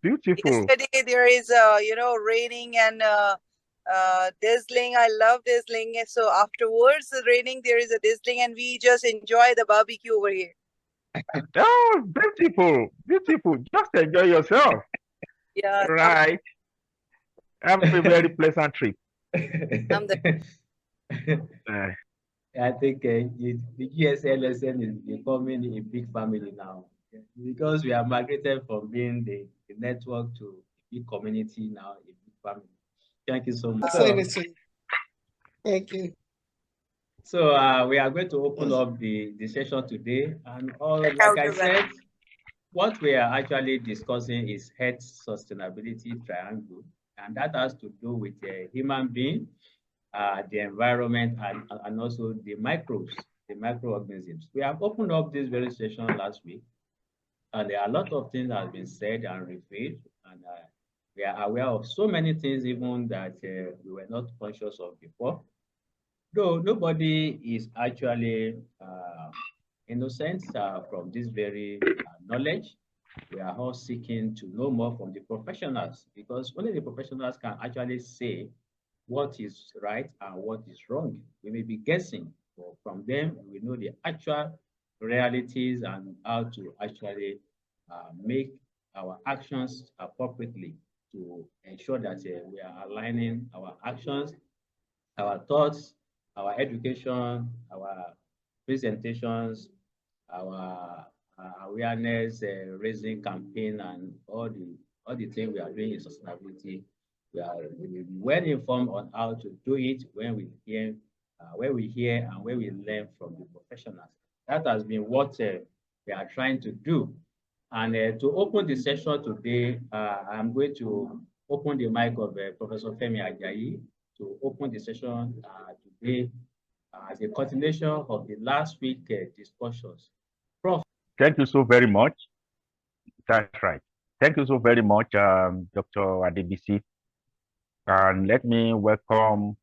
Beautiful. Yesterday there is raining and drizzling. I love drizzling. So afterwards the raining, there is a drizzling, and we just enjoy the barbecue over here. Oh, beautiful. Beautiful. Just enjoy yourself. Yeah, Right. Have a very pleasant trip. I'm the Uh, I think the GSLSN is becoming a big family now because we have migrated from being the network to a big community now, a big family. Thank you so much. Thank you. So we are going to open up the session today, and like I said, what we are actually discussing is health sustainability triangle, and that has to do with the human being, the environment, and also the microbes, the microorganisms. We have opened up this very session last week, and there are a lot of things that have been said and repeated, and we are aware of so many things even that we were not conscious of before. Though nobody is actually innocent from this very knowledge, we are all seeking to know more from the professionals, because only the professionals can actually say what is right and what is wrong. We may be guessing, but from them, we know the actual realities and how to actually make our actions appropriately to ensure that we are aligning our actions, our thoughts, our education, our presentations, our awareness raising campaign, and all the things we are doing in sustainability. We are well informed on how to do it when we hear and when we learn from the professionals. That has been what we are trying to do. And to open the session today, I'm going to open the mic of Professor Femi Ajayi to open the session today as a continuation of the last week discussions. Prof. Thank you so very much. That's right. Thank you so very much, Dr. Adebisi. And let me welcome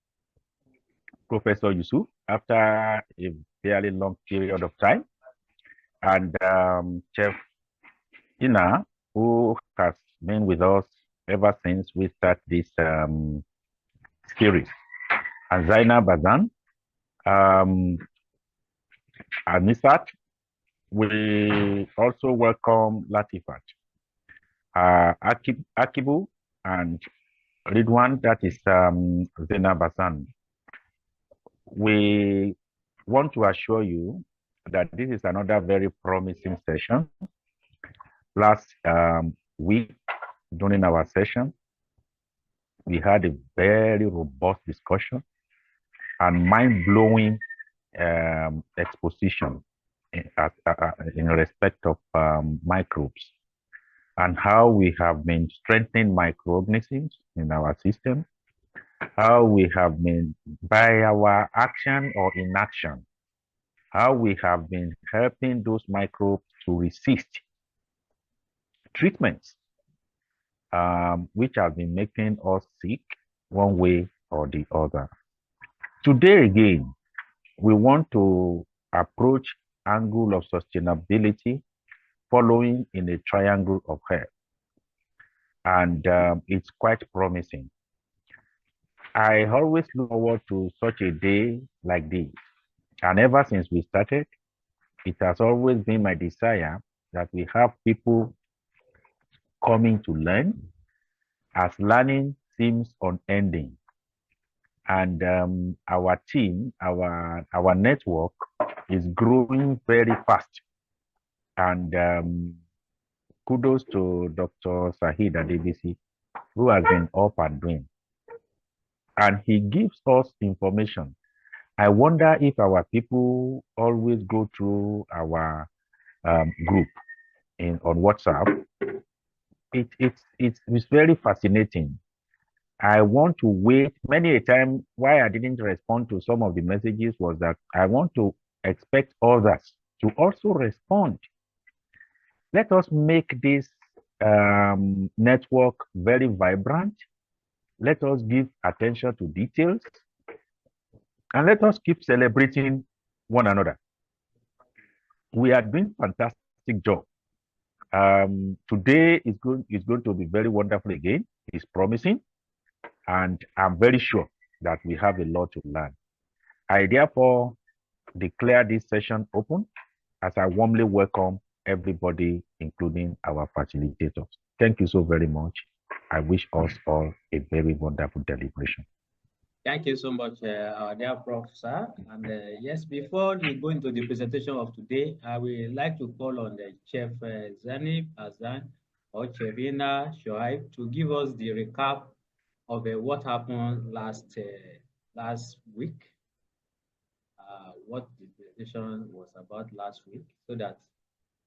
Professor Yusuf after a fairly long period of time, and Chef Tina, who has been with us ever since we start this series, and Zainab Bazan, Anisat. We also welcome Latifat, Akibu, and Ridwan, that is Zainab Bazan. We want to assure you that this is another very promising session. Last week, during our session, we had a very robust discussion and mind-blowing exposition in respect of microbes and how we have been strengthening microorganisms in our system, how we have been, by our action or inaction, how we have been helping those microbes to resist treatments, which have been making us sick one way or the other. Today again, we want to approach angle of sustainability following in a triangle of health. And it's quite promising. I always look forward to such a day like this. And ever since we started, it has always been my desire that we have people coming to learn, as learning seems unending. And our team, our network is growing very fast. And kudos to Dr. Sahid Adebisi, who has been up and doing. And he gives us information. I wonder if our people always go through our group on WhatsApp. It's very fascinating. I want to wait. Many a time, why I didn't respond to some of the messages was that I want to expect others to also respond. Let us make this network very vibrant. Let us give attention to details. And let us keep celebrating one another. We are doing fantastic job. Today is going to be very wonderful again. It's promising, and I'm very sure that we have a lot to learn. I therefore declare this session open as I warmly welcome everybody, including our facilitators. Thank you so very much. I wish us all a very wonderful deliberation. Thank you so much, our dear Prof. Sir. And yes, before we go into the presentation of today, I would like to call on the Chef Zanib Azan or Chevina Shoaib to give us the recap of what happened last week, what the presentation was about last week, so that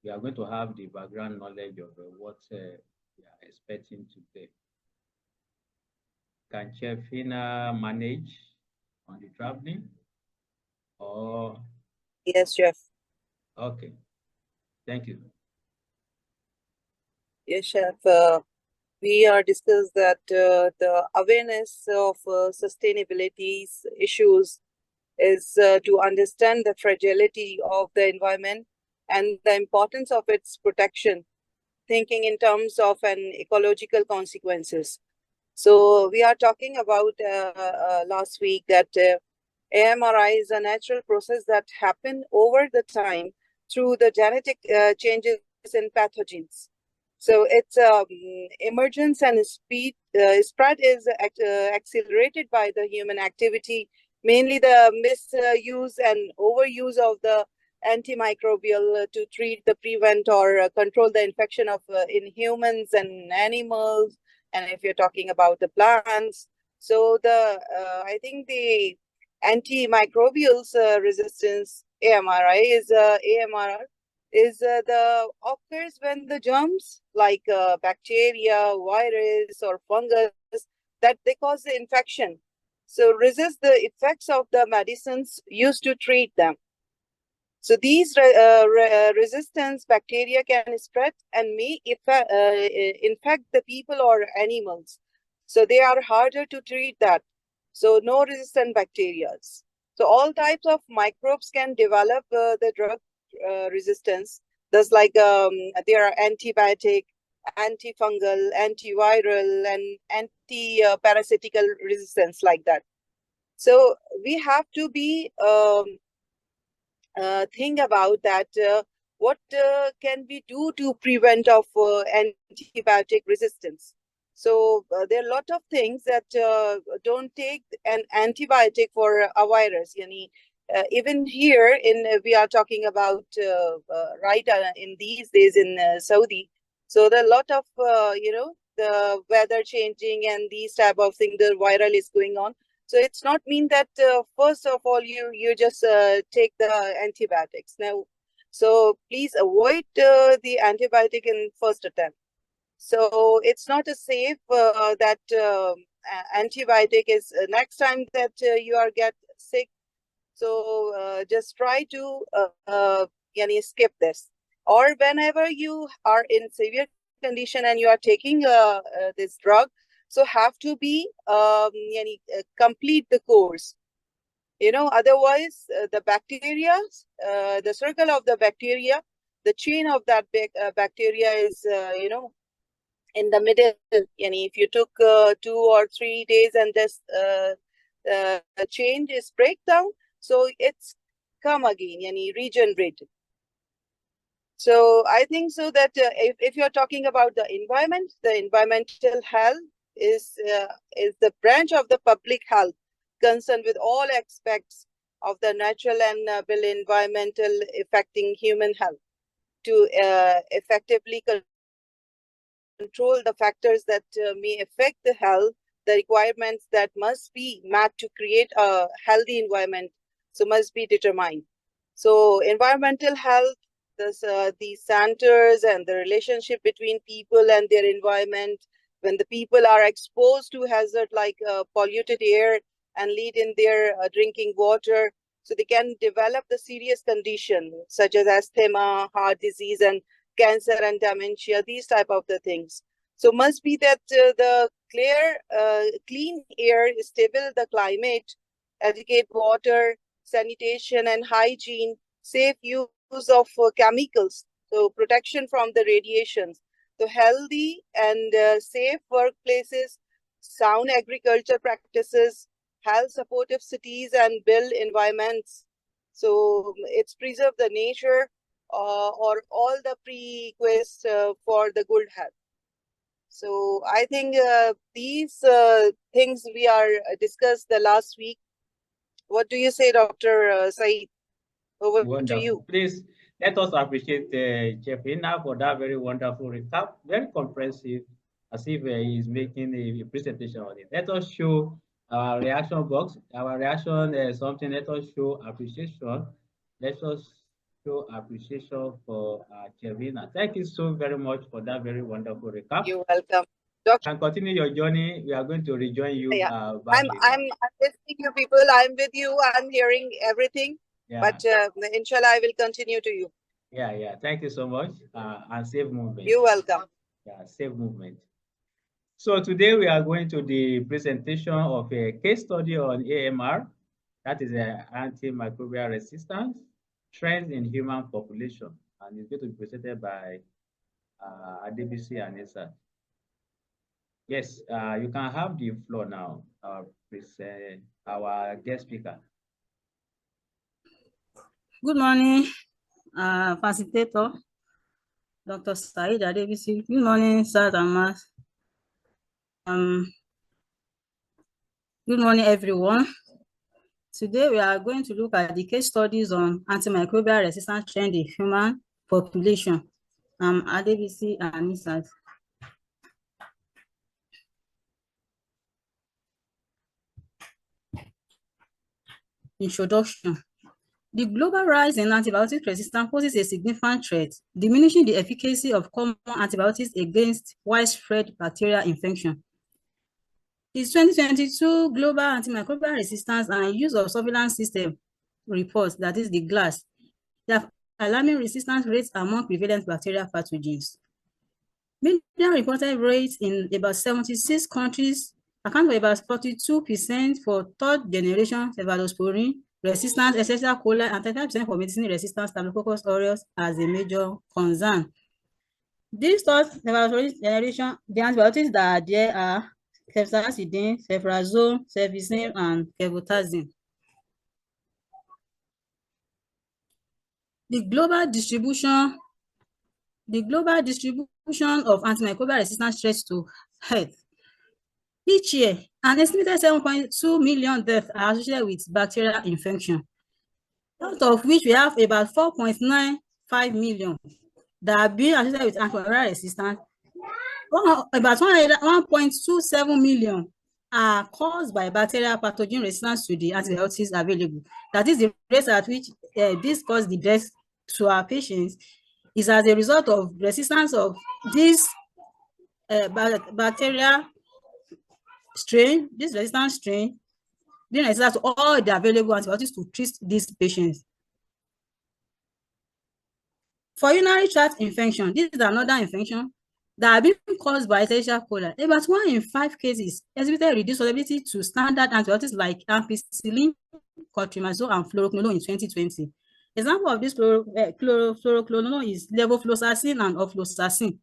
we are going to have the background knowledge of what we are expecting today. Can Chefina manage on the traveling? Or yes, Chef. Okay, thank you. Yes, Chef. We are discussed that the awareness of sustainability issues is to understand the fragility of the environment and the importance of its protection, thinking in terms of an ecological consequences. So we are talking about last week that AMR is a natural process that happen over the time through the genetic changes in pathogens. So its emergence and spread is accelerated by the human activity, mainly the misuse and overuse of the antimicrobial to treat, the prevent or control the infection of in humans and animals. And if you're talking about the plants, so the I think the antimicrobial resistance AMR is the occurs when the germs like bacteria, virus, or fungus that they cause the infection. So resist the effects of the medicines used to treat them. So these resistance bacteria can spread and may infect the people or animals. So they are harder to treat that. So no resistant bacteria. So all types of microbes can develop the drug resistance. Thus, like there are antibiotic, antifungal, antiviral, and anti-parasitical resistance like that. So we have to be think about that what can we do to prevent of antibiotic resistance. So there are a lot of things that don't take an antibiotic for a virus. Even here we are talking about right in these days in Saudi. So there are a lot of the weather changing and these type of thing, the viral is going on. So it's not mean that first of all you just take the antibiotics now. So please avoid the antibiotic in first attempt. So it's not a safe that antibiotic is next time that you are get sick. So just try to skip this. Or whenever you are in severe condition and you are taking this drug, so have to be complete the course. Otherwise the bacteria, the circle of the bacteria, the chain of that bacteria is in the middle. If you took 2 or 3 days and this change is breakdown, so it's come again, regenerated. So I think so that if you're talking about the environment, the environmental health is the branch of the public health concerned with all aspects of the natural and built environmental affecting human health to effectively control the factors that may affect the health. The requirements that must be met to create a healthy environment so must be determined. So environmental health, the centers and the relationship between people and their environment, when the people are exposed to hazard like polluted air and lead in their drinking water, so they can develop the serious condition such as asthma, heart disease, and cancer and dementia, these type of the things. So must be that the clean air, stable the climate, adequate water, sanitation and hygiene, safe use of chemicals. So protection from the radiations. So healthy and safe workplaces, sound agriculture practices, health supportive cities and built environments. So it's preserve the nature or all the prerequisites for the good health. So I think these things we are discussed the last week. What do you say, Dr. Saeed? Over Wonderful. to you. Please let us appreciate Chef Ina for that very wonderful recap, very comprehensive, as if he's making a presentation on it. Let us show our reaction box, our reaction something. Let us show appreciation. Let us show appreciation for Chef Ina. Thank you so very much for that very wonderful recap. You're welcome. Doctor. And continue your journey. We are going to rejoin you back I'm later. listening to people. I'm with you. I'm hearing everything. Yeah. But inshallah, I will continue to you. Yeah. Thank you so much. And safe movement. You're welcome. Yeah, safe movement. So today we are going to the presentation of a case study on AMR, that is antimicrobial resistance, trends in human population, and it's going to be presented by Adebisi and Esa. Yes, you can have the floor now, our guest speaker. Good morning, facilitator, Dr. Saeed Adebisi. Good morning, sir and mass. Good morning, everyone. Today, we are going to look at the case studies on antimicrobial resistance trend in human population. Adebisi and Esa. Introduction. The global rise in antibiotic resistance poses a significant threat, diminishing the efficacy of common antibiotics against widespread bacterial infection. The 2022 Global Antimicrobial Resistance and Use of Surveillance System reports, that is the GLASS, that alarming resistance rates among prevalent bacterial pathogens. Median reported rates in about 76 countries account for about 42% for third generation cephalosporin resistance, Escherichia coli, and 35% for medicine-resistant Staphylococcus aureus as a major concern. These third generation, the antibiotics that are there are ceftazidime, ceftriaxone, cefixime, and cefotazine. The global distribution of antimicrobial resistance threats to health. Each year, an estimated 7.2 million deaths are associated with bacterial infection, out of which we have about 4.95 million that are being associated with antimicrobial resistance. About 1.27 million are caused by bacterial pathogen resistance to the antibiotics available. That is the rate at which this causes the death to our patients is as a result of resistance of this bacterial strain, this resistant strain, being resistant to all the available antibiotics to treat these patients. For urinary tract infection, this is another infection that are being caused by Escherichia coli. About 1 in 5 cases exhibited reduced solubility to standard antibiotics like ampicillin, cotrimazole, and fluoroquinolone in 2020. Example of this fluoroquinolone is levofloxacin and ofloxacin.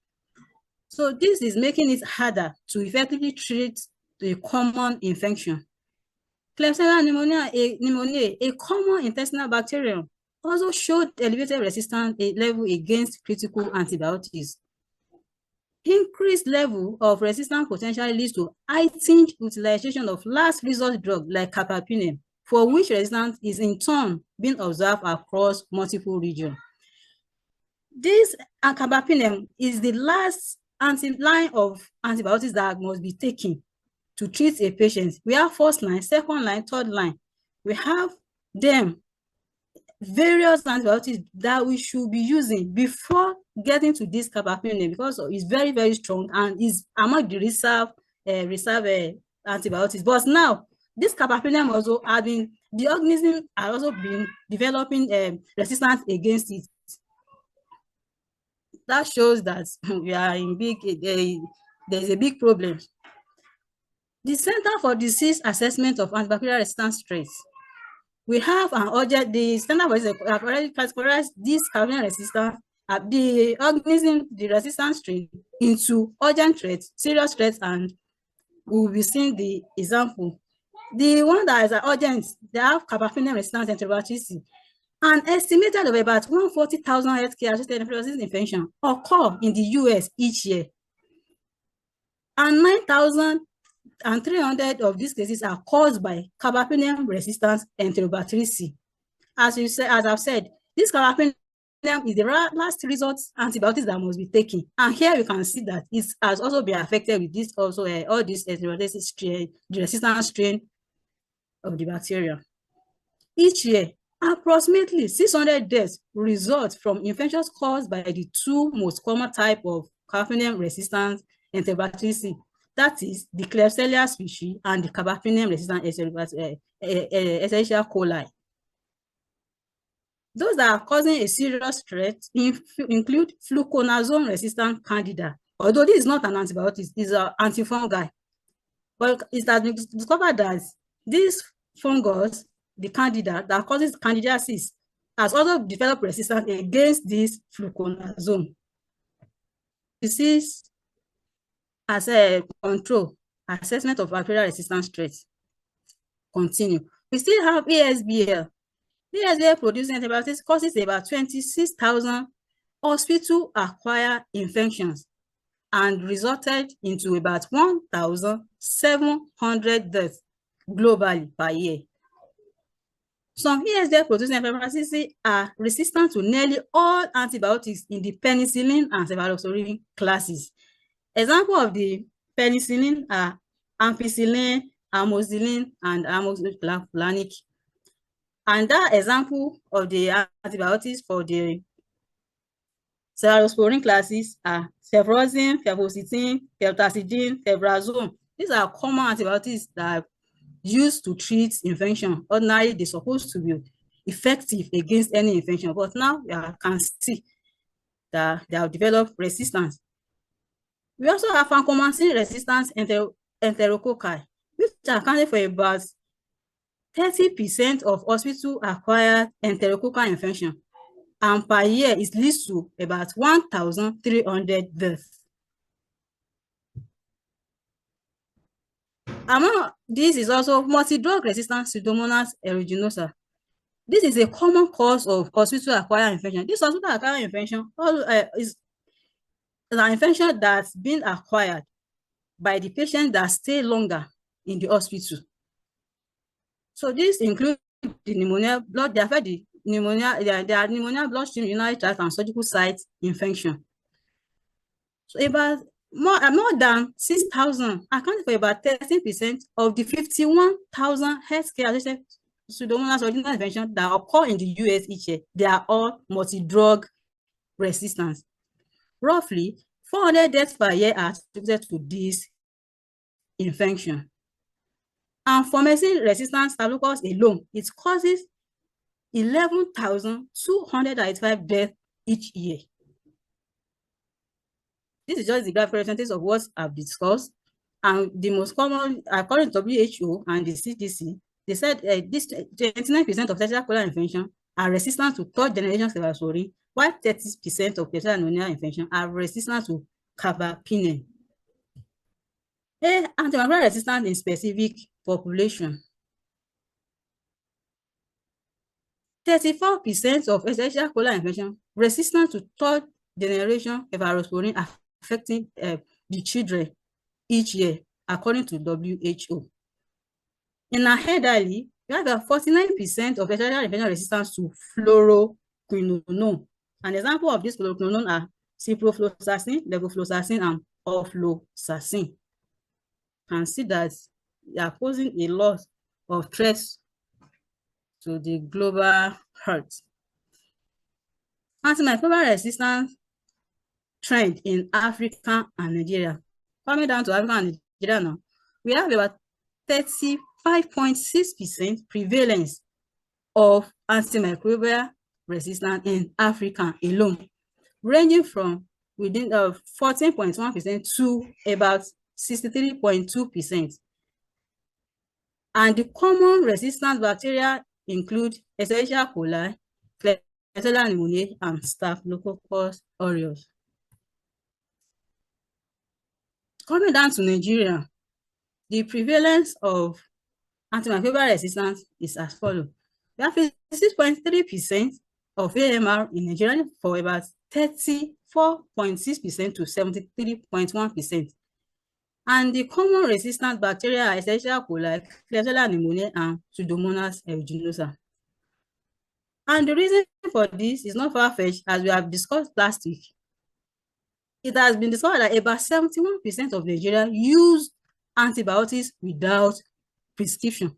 So this is making it harder to effectively treat the common infection. Klebsiella pneumoniae, a common intestinal bacterium, also showed elevated resistance level against critical antibiotics. Increased level of resistance potentially leads to heightened utilization of last resort drugs like carbapenem, for which resistance is in turn being observed across multiple regions. This carbapenem is the last line of antibiotics that must be taken to treat a patient. We have first line, second line, third line. We have them various antibiotics that we should be using before getting to this carbapenem, because it's very, very strong and is among the reserve antibiotics. But now this carbapenem also having the organism are also been developing resistance against it. That shows that we are in there's a big problem. The Center for Disease Assessment of Antibacterial Resistance Threats, we have an urgent, the Center for Disease have already categorized this carbapenem resistance the organism, the resistant strain, into urgent threats, serious threats, and we will be seeing the example. The one that is urgent, they have carbapenem resistant enterobacteriaceae. An estimated of about 140,000 healthcare-associated infectious infections occur in the US each year, and 9,300 of these cases are caused by carbapenem resistant enterobacteriaceae. As I've said, this carbapenem is the last resort antibiotics that must be taken, and here you can see that it has also been affected with this also all these enterobacteriaceae strain, the resistant strain of the bacteria. Each year, approximately 600 deaths result from infections caused by the two most common type of carbapenem resistant enterobacteriaceae, that is the Klebsiella species and the carbapenem resistant Escherichia coli. Those that are causing a serious threat include fluconazole resistant candida. Although this is not an antibiotic, it's an antifungal. But it has been discovered that this fungus, the candida that causes candidiasis, has also developed resistance against this fluconazole. Disease as a control, assessment of bacterial resistance threats. Continue. We still have ASBL. ASBL producing antibiotics causes about 26,000 hospital-acquired infections and resulted into about 1,700 deaths globally per year. Some ESBL producing antibiotics are resistant to nearly all antibiotics in the penicillin and cephalosporin classes. Examples of the penicillin are ampicillin, amoxicillin, and amoxicillin. And that example of the antibiotics for the cephalosporin classes are cefuroxime, cefoxitin, ceftazidime, ceftriaxone. These are common antibiotics that are used to treat infection. Ordinarily, they're supposed to be effective against any infection, but now we can see that they have developed resistance. We also have vancomycin resistant enterococci, which accounted for about 30% of hospital-acquired enterococcal infection, and per year it leads to about 1,300 deaths. Among this is also multi-drug resistant Pseudomonas aeruginosa. This is a common cause of hospital-acquired infection. This hospital-acquired infection is an infection that's been acquired by the patient that stay longer in the hospital. So this includes the pneumonia, blood, the pneumonia, there are pneumonia, bloodstream, urinary tract, and surgical site infection. So about more than 6,000, accounting for about 13% of the 51,000 healthcare-associated Pseudomonas aeruginosa infections that occur in the US each year. They are all multi-drug resistance. Roughly 400 deaths per year are attributed to this infection. And formycin-resistant Staphylococcus alone, it causes 11,285 deaths each year. This is just the graphic representation of what I've discussed. And the most common, according to WHO and the CDC, they said this 29% of Escherichia coli infection are resistant to third-generation cephalosporin, while 30% of Klebsiella pneumoniae infection are resistant to carbapenem. Antimicrobial resistance in specific population. 34% of Escherichia coli infection resistant to third-generation cephalosporin affecting the children each year, according to WHO. In our elderly, we have 49% of Escherichia infection resistance to fluoroquinolone. An example of this fluoroquinolone are ciprofloxacin, levofloxacin, and ofloxacin. You can see that they are posing a lot of threats to the global health. Antimicrobial resistance trend in Africa and Nigeria. Coming down to Africa and Nigeria now, we have about 35.6% prevalence of antimicrobial resistance in Africa alone, ranging from within 14.1% to about 63.2%. And the common resistant bacteria include Escherichia coli, Klebsiella pneumoniae, and Staphylococcus aureus. Coming down to Nigeria, the prevalence of antimicrobial resistance is as follows. We have 56.3% of AMR in Nigeria for about 34.6% to 73.1%. And the common resistant bacteria are Escherichia coli, Klebsiella pneumoniae, and Pseudomonas aeruginosa. And the reason for this is not far-fetched, as we have discussed last week. It has been discovered that about 71% of Nigeria use antibiotics without prescription.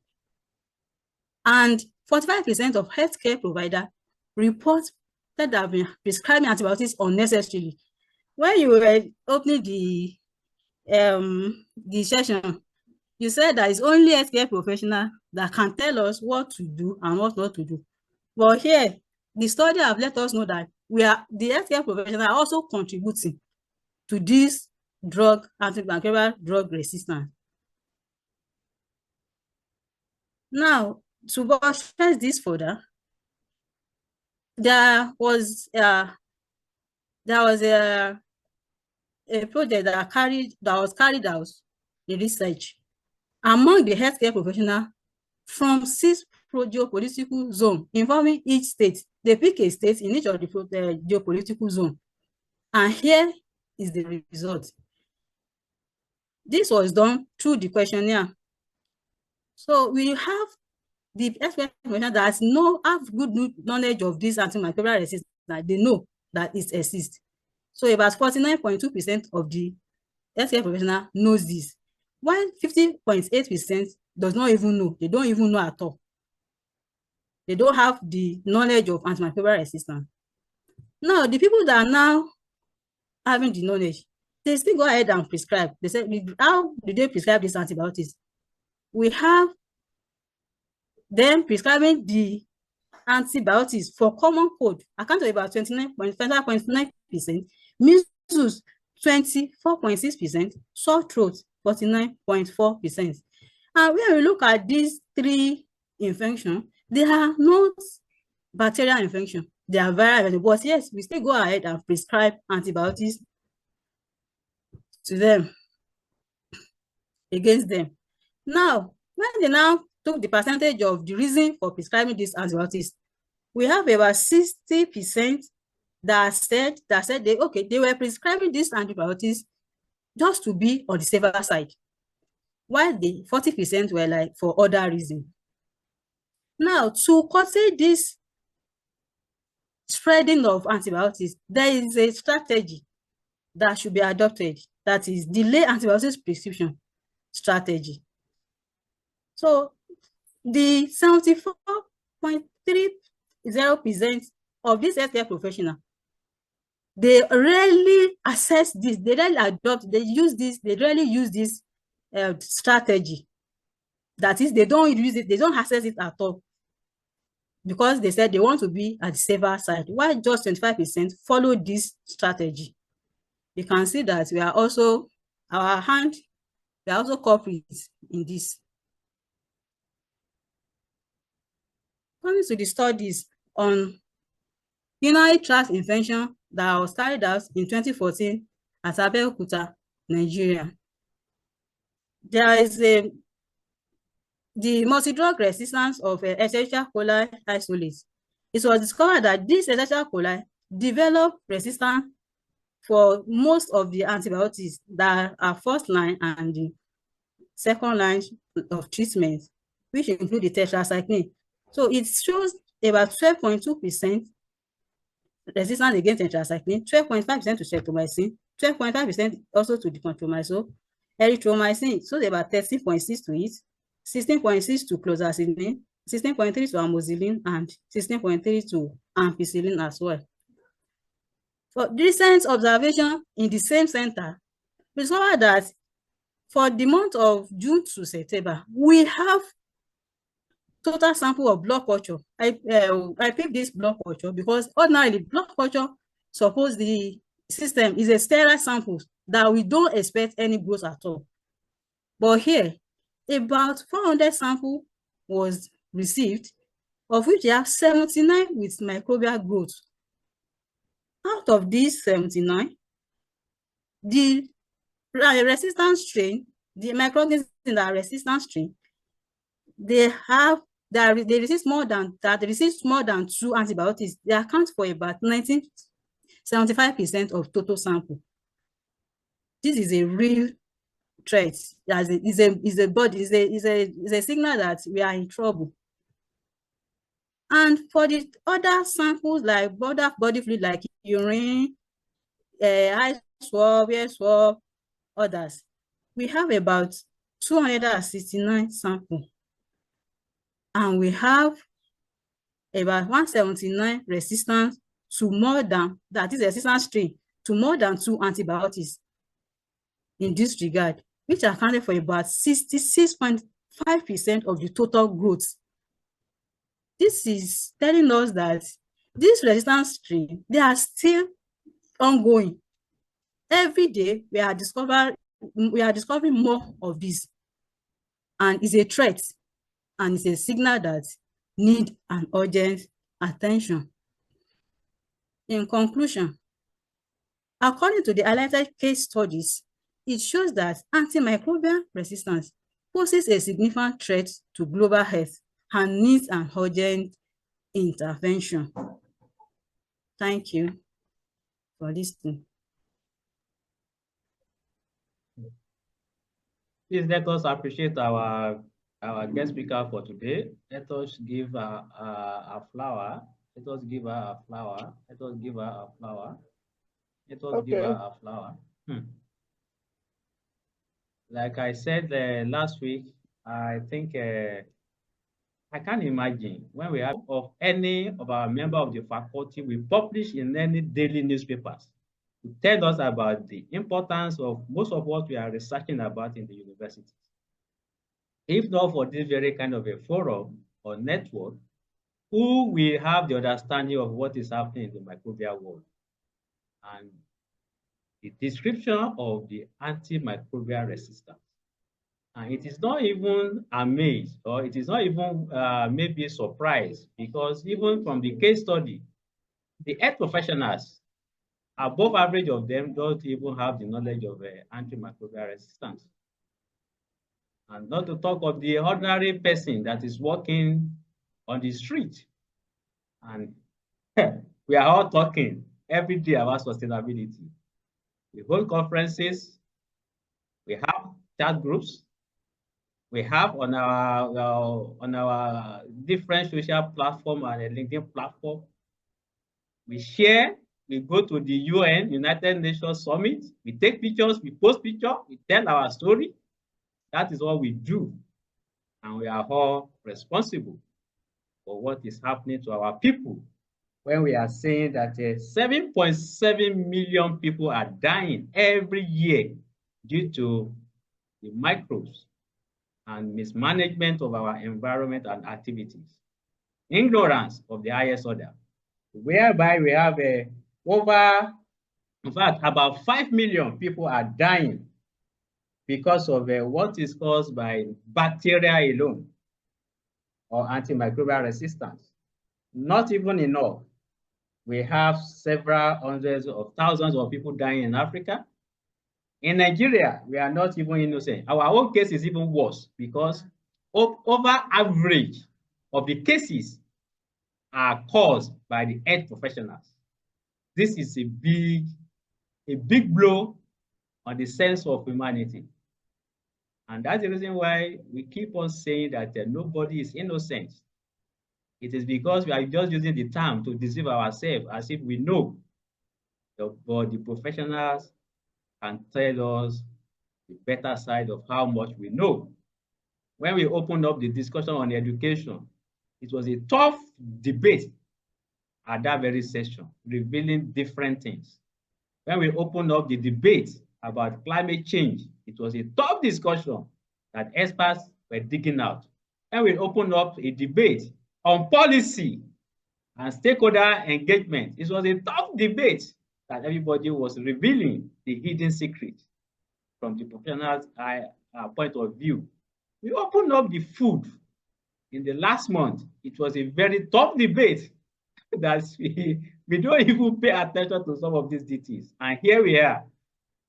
And 45% of healthcare providers report that they have been prescribing antibiotics unnecessarily. When you were opening the session, you said that it's only healthcare professionals that can tell us what to do and what not to do. But here, the study have let us know that the healthcare professionals are also contributing to this antimicrobial drug resistance. Now, to buttress this further, there was a project that was carried out, the research among the healthcare professionals from 6 geopolitical zones involving each state. They pick a state in each of the geopolitical zones, and here is the result. This was done through the questionnaire. So we have the expert that have good knowledge of this antimicrobial resistance, that they know that it exists. So about 49.2% of the healthcare professional knows this, while 50.8% does not even know. They don't even know at all. They don't have the knowledge of antimicrobial resistance. Now, the people that are now having the knowledge, they still go ahead and prescribe. They say, how do they prescribe these antibiotics? We have them prescribing the antibiotics for common cold, account of about 29.9%, measles 24.6%, sore throat 49.4%. And when we look at these 3 infections, they are not bacterial infection, they are viral infection. But yes, we still go ahead and prescribe antibiotics to them, against them. Now, when they now took the percentage of the reason for prescribing these antibiotics, we have about 60% that said they were prescribing these antibiotics just to be on the safer side, while the 40% were like for other reasons. Now, to curtail this spreading of antibiotics, there is a strategy that should be adopted, that is delay antibiotics prescription strategy. So the 74.30% of these healthcare professionals, they rarely assess this, they rarely adopt, they rarely use this strategy. That is, they don't use it, they don't access it at all, because they said they want to be at the safer side, while just 25% follow this strategy. You can see that we are also culprits in this. Coming to the studies on urinary tract infection that was carried out in 2014 at Abeokuta, Nigeria. There is the multi-drug resistance of Escherichia coli isolates. It was discovered that this Escherichia coli developed resistance for most of the antibiotics that are first line and the second line of treatment, which include the tetracycline. So it shows about 12.2% resistance against tetracycline, 12.5% to streptomycin, 12.5% also to dexamethasone, erythromycin, so about 13.6 to it, 16.6 to clozapine, 16.3 to amoxicillin, and 16.3 to ampicillin as well. For recent observation in the same center, we discovered that for the month of June to September, we have total sample of blood culture. I picked this blood culture because ordinarily blood culture, suppose the system is a sterile sample that we don't expect any growth at all. But here, about 400 samples was received, of which they have 79 with microbial growth. Out of these 79, the resistant strain, the microorganisms that are resistant strain, they resist more than 2 antibiotics. They account for about 75% of total sample. This is a real threat. Is a signal that we are in trouble. And for the other samples like other body fluid like urine, eye swab, ear swab, others, we have about 269 samples. And we have about 179 resistance to more than, that is resistant strain, to more than 2 antibiotics in this regard, which accounted for about 66.5% of the total growth. This is telling us that this resistant strain, they are still ongoing. Every day we are discovering more of this, and it's a threat, and it's a signal that need an urgent attention. In conclusion, according to the highlighted case studies, it shows that antimicrobial resistance poses a significant threat to global health and needs an urgent intervention. Thank you for listening. Please let us appreciate our guest speaker for today. Let us give her a flower. Let us give her a flower. Let us give her a flower. Let us give her a flower. Like I said last week, I think I can't imagine when we have of any of our member of the faculty we publish in any daily newspapers to tell us about the importance of most of what we are researching about in the universities. If not for this very kind of a forum or network, who will have the understanding of what is happening in the microbial world and the description of the antimicrobial resistance. And it is not even amazed, or it is not even maybe surprised, because even from the case study, the health professionals, above average of them, don't even have the knowledge of antimicrobial resistance. And not to talk of the ordinary person that is walking on the street. And we are all talking every day about sustainability. We hold conferences, we have chat groups, we have on our different social platform and a LinkedIn platform. We share, we go to the UN, United Nations Summit, we take pictures, we post pictures, we tell our story. That is what we do. And we are all responsible for what is happening to our people when we are saying that 7.7 million people are dying every year due to the microbes and mismanagement of our environment and activities. Ignorance of the highest order, whereby we have over, in fact, about 5 million people are dying because of what is caused by bacteria alone or antimicrobial resistance. Not even enough. We have several hundreds of thousands of people dying in Africa. In Nigeria, we are not even innocent. Our own case is even worse because over average of the cases are caused by the health professionals. This is a big blow on the sense of humanity. And that's the reason why we keep on saying that nobody is innocent. It is because we are just using the term to deceive ourselves as if we know. But the professionals can tell us the better side of how much we know. When we opened up the discussion on education, it was a tough debate at that very session, revealing different things. When we opened up the debate about climate change, it was a tough discussion that experts were digging out. When we opened up a debate on policy and stakeholder engagement, it was a tough debate that everybody was revealing the hidden secret from the professional's point of view. We opened up the food in the last month, it was a very tough debate that we don't even pay attention to some of these details. And here we are,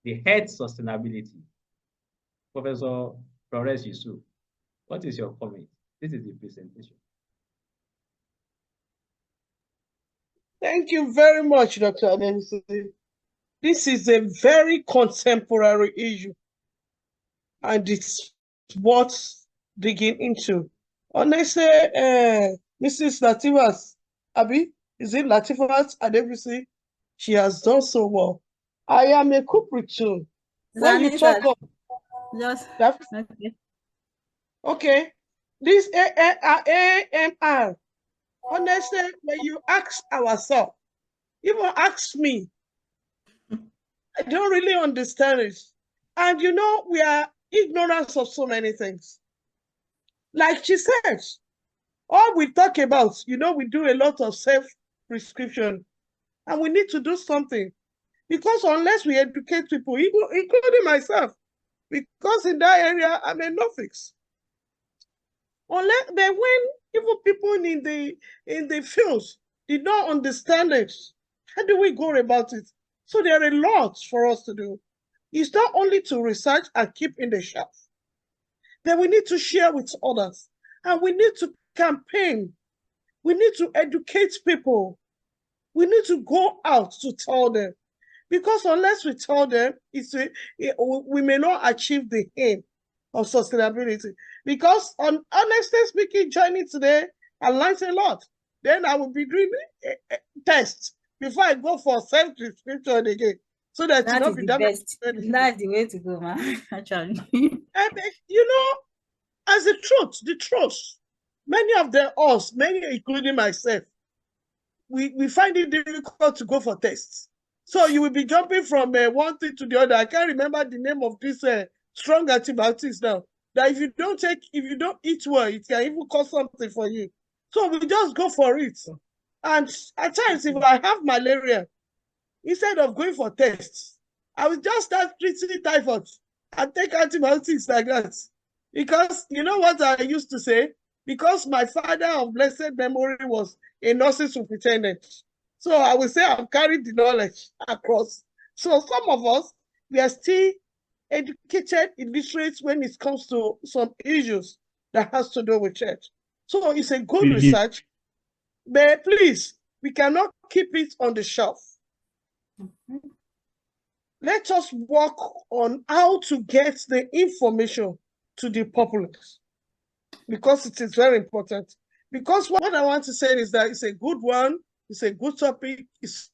the health sustainability. Professor Flores Yusuf, what is your comment? This is the presentation. Thank you very much, Dr. Ademisi. This is a very contemporary issue, and it's worth digging into. Honestly, Mrs. Latifat, Abi, is it Latifat Ademisi? She has done so well. I am a culprit too. When you talk of just that, okay. okay, this AMR, honestly, when you ask ourselves, even ask me, I don't really understand it. And you know, we are ignorant of so many things. Like she said, all we talk about, you know, we do a lot of self-prescription, and we need to do something. Because unless we educate people, including myself, because in that area, I'm a novice. Unless, but when even people in the fields did not understand it, how do we go about it? So there are a lot for us to do. It's not only to research and keep in the shelf. Then we need to share with others. And we need to campaign. We need to educate people. We need to go out to tell them. Because unless we tell them, we may not achieve the aim of sustainability. Because honestly speaking, joining today, I learned a lot. Then I will be doing a test before I go for self-prescription again. So that That is the best. That's the way to go, man. Actually. And you know, as the truth, many of us, many including myself, we find it difficult to go for tests. So you will be jumping from one thing to the other. I can't remember the name of this strong antibiotics now. That if you don't eat well, it can even cause something for you. So we just go for it. And at times, if I have malaria, instead of going for tests, I will just start treating typhoid and take antibiotics like that. Because you know what I used to say? Because my father of blessed memory was a nursing superintendent. So I will say I've carried the knowledge across. So some of us, we are still educated, illiterate when it comes to some issues that has to do with church. So it's a good research, but please, we cannot keep it on the shelf. Let us work on how to get the information to the populace, because it is very important. Because what I want to say is that it's a good one, it's a good topic, it's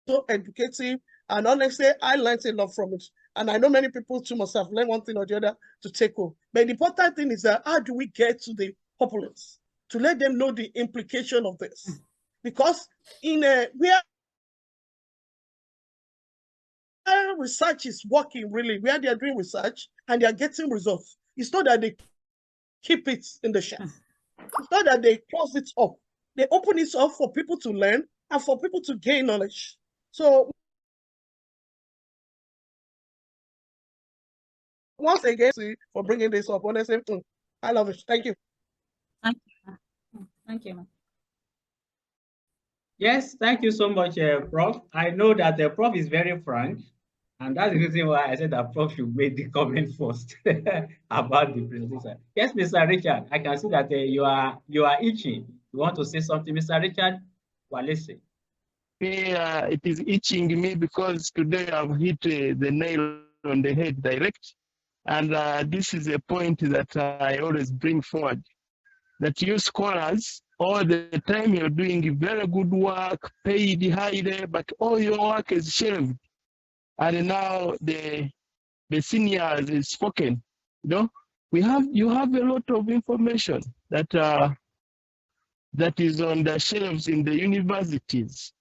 so educative, and honestly, I learned a lot from it. And I know many people too must have learned one thing or the other to take home. But the important thing is that how do we get to the populace to let them know the implication of this? Because in where research is working really, where they are doing research and they are getting results, it's not that they keep it in the shelf. It's not that they close it up. They open it up for people to learn and for people to gain knowledge. So once again, for bringing this up, honestly, I love it. Thank you. Thank you. Thank you. Yes, thank you so much, Prof. I know that the Prof is very frank, and that's the reason why I said that Prof should make the comment first about the presentation. Yes, Mr. Richard, I can see that you are itching. You want to say something, Mr. Richard? Well, listen. Yeah, it is itching me because today I've hit the nail on the head direct. And this is a point that I always bring forward, that you scholars, all the time you're doing very good work, paid highly, but all your work is shelved. And now the seniors is spoken. You know, you have a lot of information that that is on the shelves in the universities.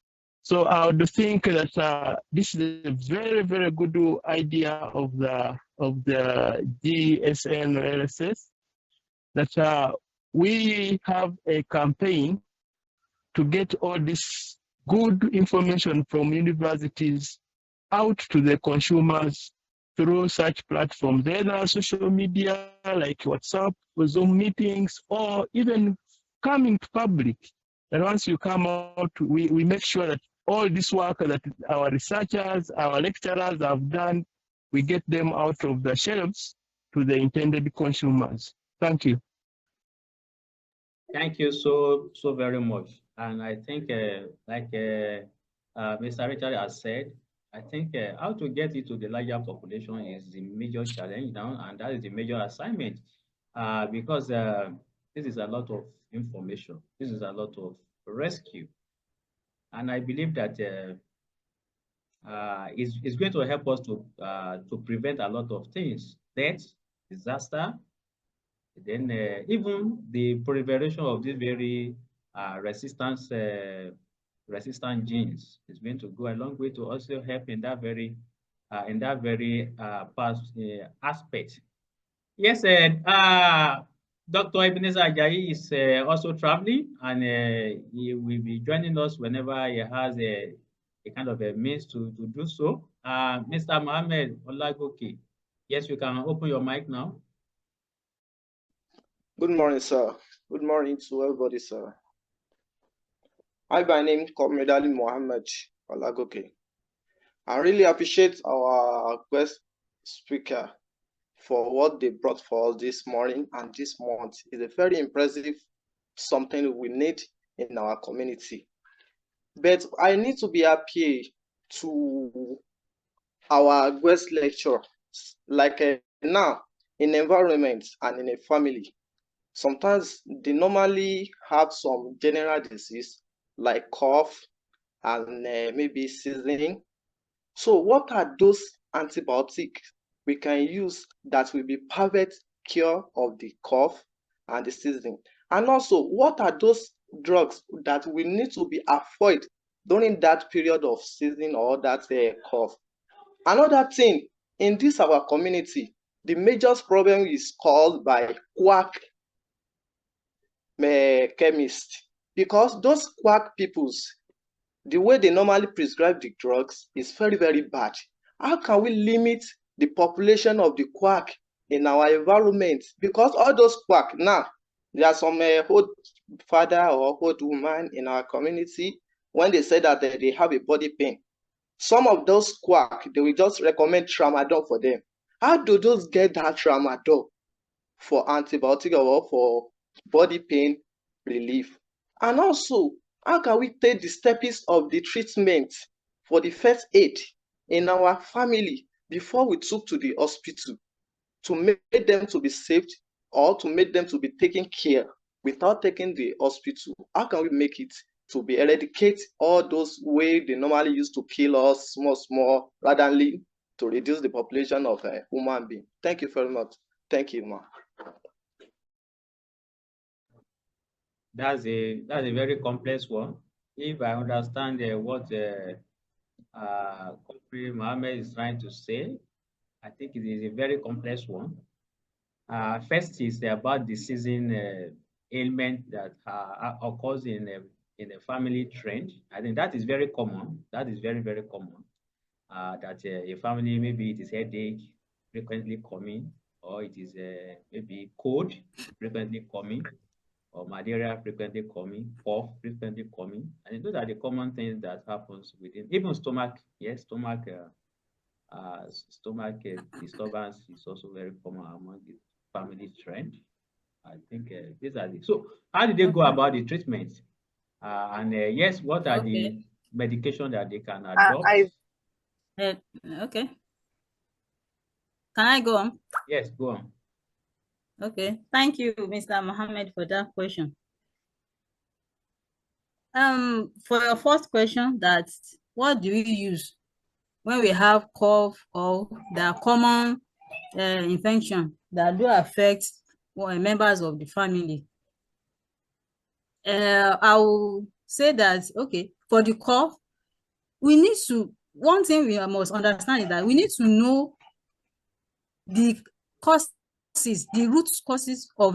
So I would think that this is a very, very good idea of the GSN or LSS, that we have a campaign to get all this good information from universities out to the consumers through such platforms, either social media like WhatsApp, Zoom meetings, or even coming to public. And once you come out, we make sure that all this work that our researchers, our lecturers have done, we get them out of the shelves to the intended consumers. Thank you. Thank you so very much. And I think, like Mr. Richard has said, I think how to get it to the larger population is the major challenge now, and that is the major assignment, because this is a lot of information. This is a lot of rescue, and I believe that it's going to help us to prevent a lot of things, death, disaster, then even the proliferation of these very resistant genes is going to go a long way to also help in that very aspect. Yes, Dr. Ebenezer Ajayi is also traveling, and he will be joining us whenever he has a kind of a means to do so. Mr. Mohammed Olagoke, yes, you can open your mic now. Good morning, sir. Good morning to everybody, sir. I, by name, Comrade Ali Mohammed Olagoke. I really appreciate our guest speaker for what they brought for us this morning and this month. It's a very impressive something we need in our community. But I need to be happy to our guest lecture, like now in environment and in a family. Sometimes they normally have some general disease like cough and maybe seasoning. So what are those antibiotics we can use that will be perfect cure of the cough and the seasoning? And also, what are those drugs that we need to be avoided during that period of seasoning or that cough? Another thing, in this our community, the major problem is caused by quack chemists, because those quack peoples, the way they normally prescribe the drugs is very, very bad. How can we limit the population of the quack in our environment? Because all those quack now, there are some old father or old woman in our community, when they say that they have a body pain, some of those quack, they will just recommend tramadol for them. How do those get that tramadol for antibiotic or for body pain relief? And also, how can we take the steps of the treatment for the first aid in our family before we took to the hospital to make them to be saved or to make them to be taken care without taking the hospital? How can we make it to be eradicate all those way they normally used to kill us small rather than to reduce the population of human being? Thank you very much. Thank you, ma. That's a very complex one. If I understand what Comrade Mohammed is trying to say, I think it is a very complex one. First is about the season ailment that occurs in a family trend. I think that is very common. That is very, very common. That a family, maybe it is headache frequently coming, or it is maybe cold frequently coming, or malaria frequently coming, cough frequently coming. And those are the common things that happens within, even stomach, yes, stomach disturbance is also very common among the family trend. I think these are the, so how did they go about the treatment? And yes, what are the medication that they can adopt? Okay. Can I go on? Yes, go on. Okay, thank you, Mr. Mohammed, for that question. For your first question, that what do we use when we have cough or the common infection that do affect members of the family? I will say that, okay, for the cough, we need to, one thing we must understand is that we need to know the causes, the root causes of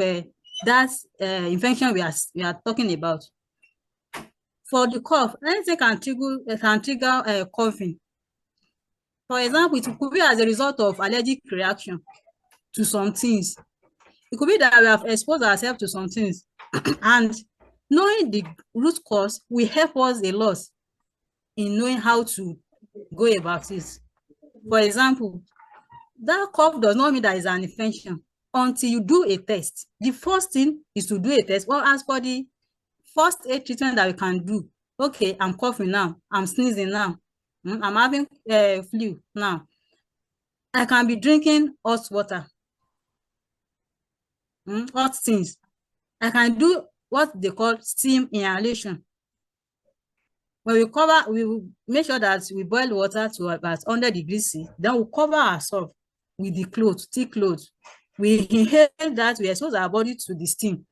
that infection we are talking about. For the cough, anything can trigger coughing. For example, it could be as a result of allergic reaction to some things. It could be that we have exposed ourselves to some things and knowing the root cause will help us a lot in knowing how to go about it. For example, that cough does not mean that it's an infection until you do a test. The first thing is to do a test. Well, as for the first aid treatment that we can do, okay, I'm coughing now, I'm sneezing now, I'm having flu now. I can be drinking hot water, hot things. I can do what they call steam inhalation. When we will make sure that we boil water to about 100 degrees C, then we'll cover ourselves with the clothes, thick clothes. We inhale that, we expose our body to the steam.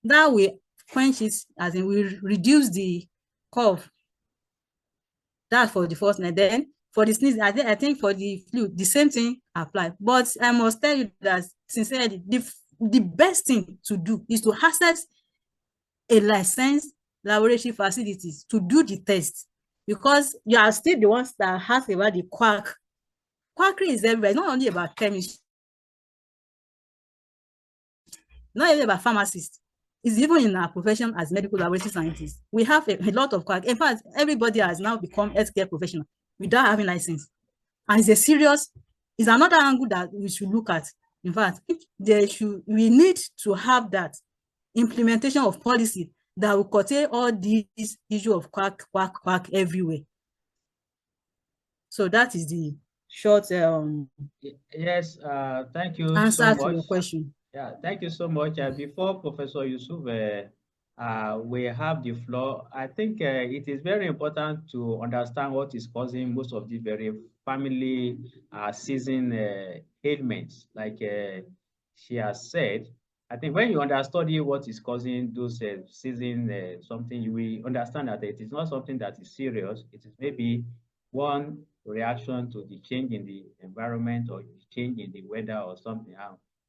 That will quench it, as in we reduce the cough. That's for the first night. Then for the sneeze, I think for the flu, the same thing applies. But I must tell you that sincerely, the best thing to do is to access a licensed laboratory facilities to do the test, because you are still the ones that ask about the quack. Quackery is everywhere. It's not only about chemists, not only about pharmacists. It's even in our profession as medical laboratory scientists. We have a lot of quack. In fact, everybody has now become healthcare professional without having license. And it's another angle that we should look at. In fact, we need to have that implementation of policy that will curtail all these issue of quack everywhere. So that is the short yes, thank you answer so to much. your question. Yeah, thank you so much. Before Professor Yusuf, we have the floor. I think it is very important to understand what is causing most of the very family season ailments. Like she has said, I think when you understudy what is causing those season something, you will understand that it is not something that is serious. It is maybe one reaction to the change in the environment or the change in the weather or something.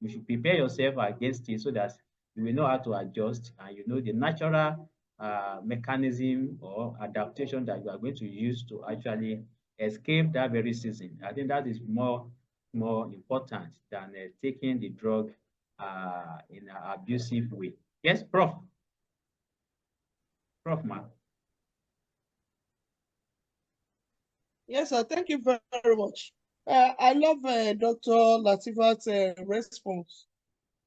You should prepare yourself against it so that you will know how to adjust and you know the natural mechanism or adaptation that you are going to use to actually escape that very season. I think that is more important than taking the drug in an abusive way. Yes, Prof. Prof. Ma. Yes, sir. Thank you very much. I love Dr. Latifa's response.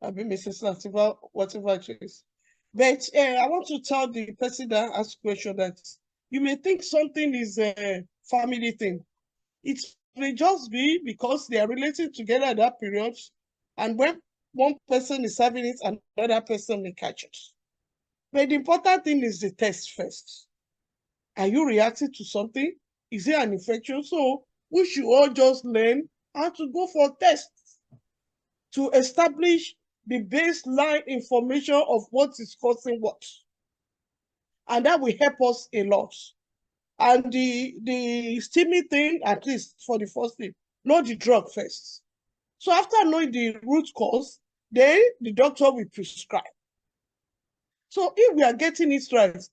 I mean, Mrs. Latifa, whatever it is. But I want to tell the person that asked question that you may think something is a family thing. It may just be because they are related together at that period, and when one person is having it, another person may catch it. But the important thing is the test first. Are you reacting to something? Is it an infection? So we should all just learn how to go for tests to establish the baseline information of what is causing what. And that will help us a lot. And the steamy thing, at least for the first thing, know the drug first. So after knowing the root cause, then the doctor will prescribe. So if we are getting it right,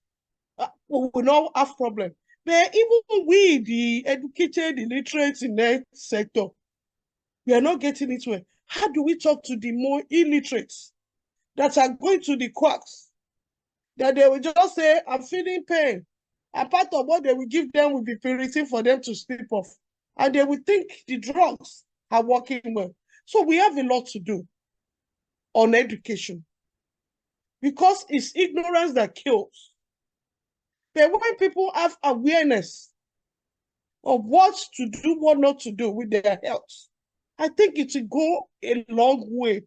we will not have problem. But even we, the educated, illiterate in that sector, we are not getting it well. How do we talk to the more illiterate that are going to the quacks? That they will just say, I'm feeling pain. And part of what they will give them will be piritin for them to sleep off. And they will think the drugs are working well. So we have a lot to do on education, because it's ignorance that kills. But when people have awareness of what to do, what not to do with their health, I think it will go a long way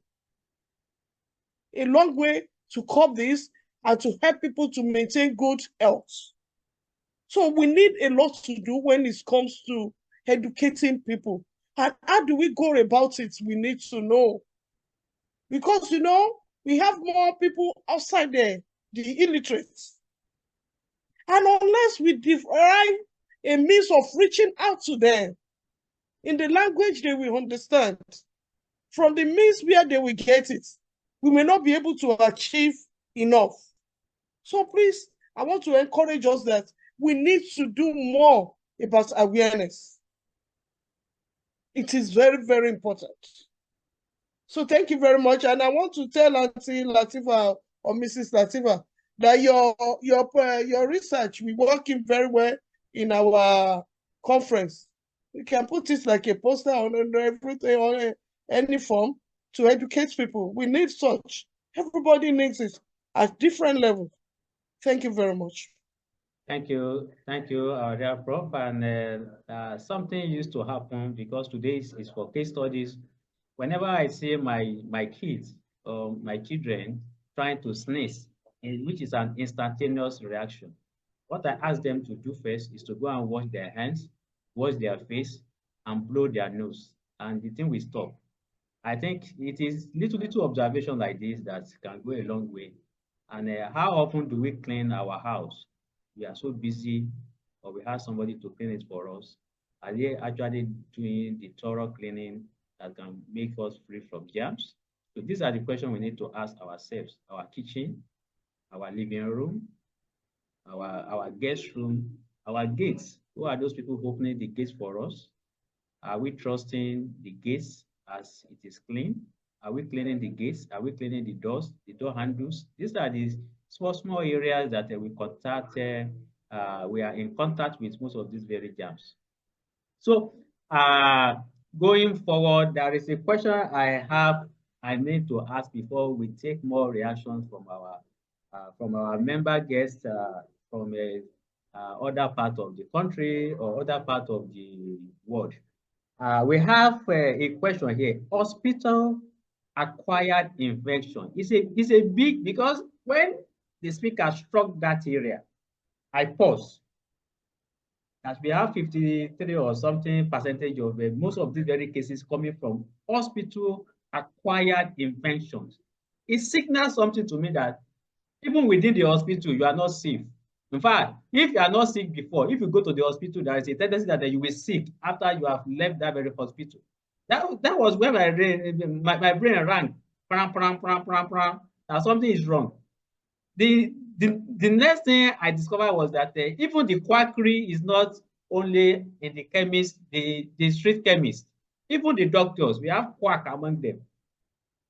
to curb this and to help people to maintain good health. So we need a lot to do when it comes to educating people. And how do we go about it? We need to know. Because, we have more people outside there, the illiterates. And unless we devise a means of reaching out to them in the language they will understand, from the means where they will get it, we may not be able to achieve enough. So please, I want to encourage us that we need to do more about awareness. It is very, very important. So thank you very much. And I want to tell Auntie Latifa or Mrs. Latifa that your research will work in very well in our conference. We can put it like a poster on everything, on any form to educate people. We need such. Everybody needs it at different levels. Thank you very much. Thank you, dear Prof. And something used to happen because today is for case studies. Whenever I see my kids or my children trying to sneeze, which is an instantaneous reaction, what I ask them to do first is to go and wash their hands, wash their face, and blow their nose, and the thing will stop. I think it is little observation like this that can go a long way. And how often do we clean our house? We are so busy, or we have somebody to clean it for us. Are they actually doing the thorough cleaning that can make us free from germs? So these are the questions we need to ask ourselves. Our kitchen, our living room, our guest room, our gates. Who are those people opening the gates for us? Are we trusting the gates as it is clean? Are we cleaning the gates? Are we cleaning the doors, the door handles? These are the small areas that we are in contact with most of these very germs. So going forward, there is a question I need to ask before we take more reactions from our member guests from other part of the country or other part of the world. We have a question here. Hospital-acquired infection. It's a big, because when the speaker struck that area, I pause. As we have 53 or something percentage of most of these very cases coming from hospital-acquired infections. It signals something to me that even within the hospital, you are not safe. In fact, if you are not sick before, if you go to the hospital, there is a tendency that you will sick after you have left that very hospital. That was where my brain rang. That something is wrong. The next thing I discovered was that even the quackery is not only in the chemist, the street chemist, even the doctors, we have quack among them.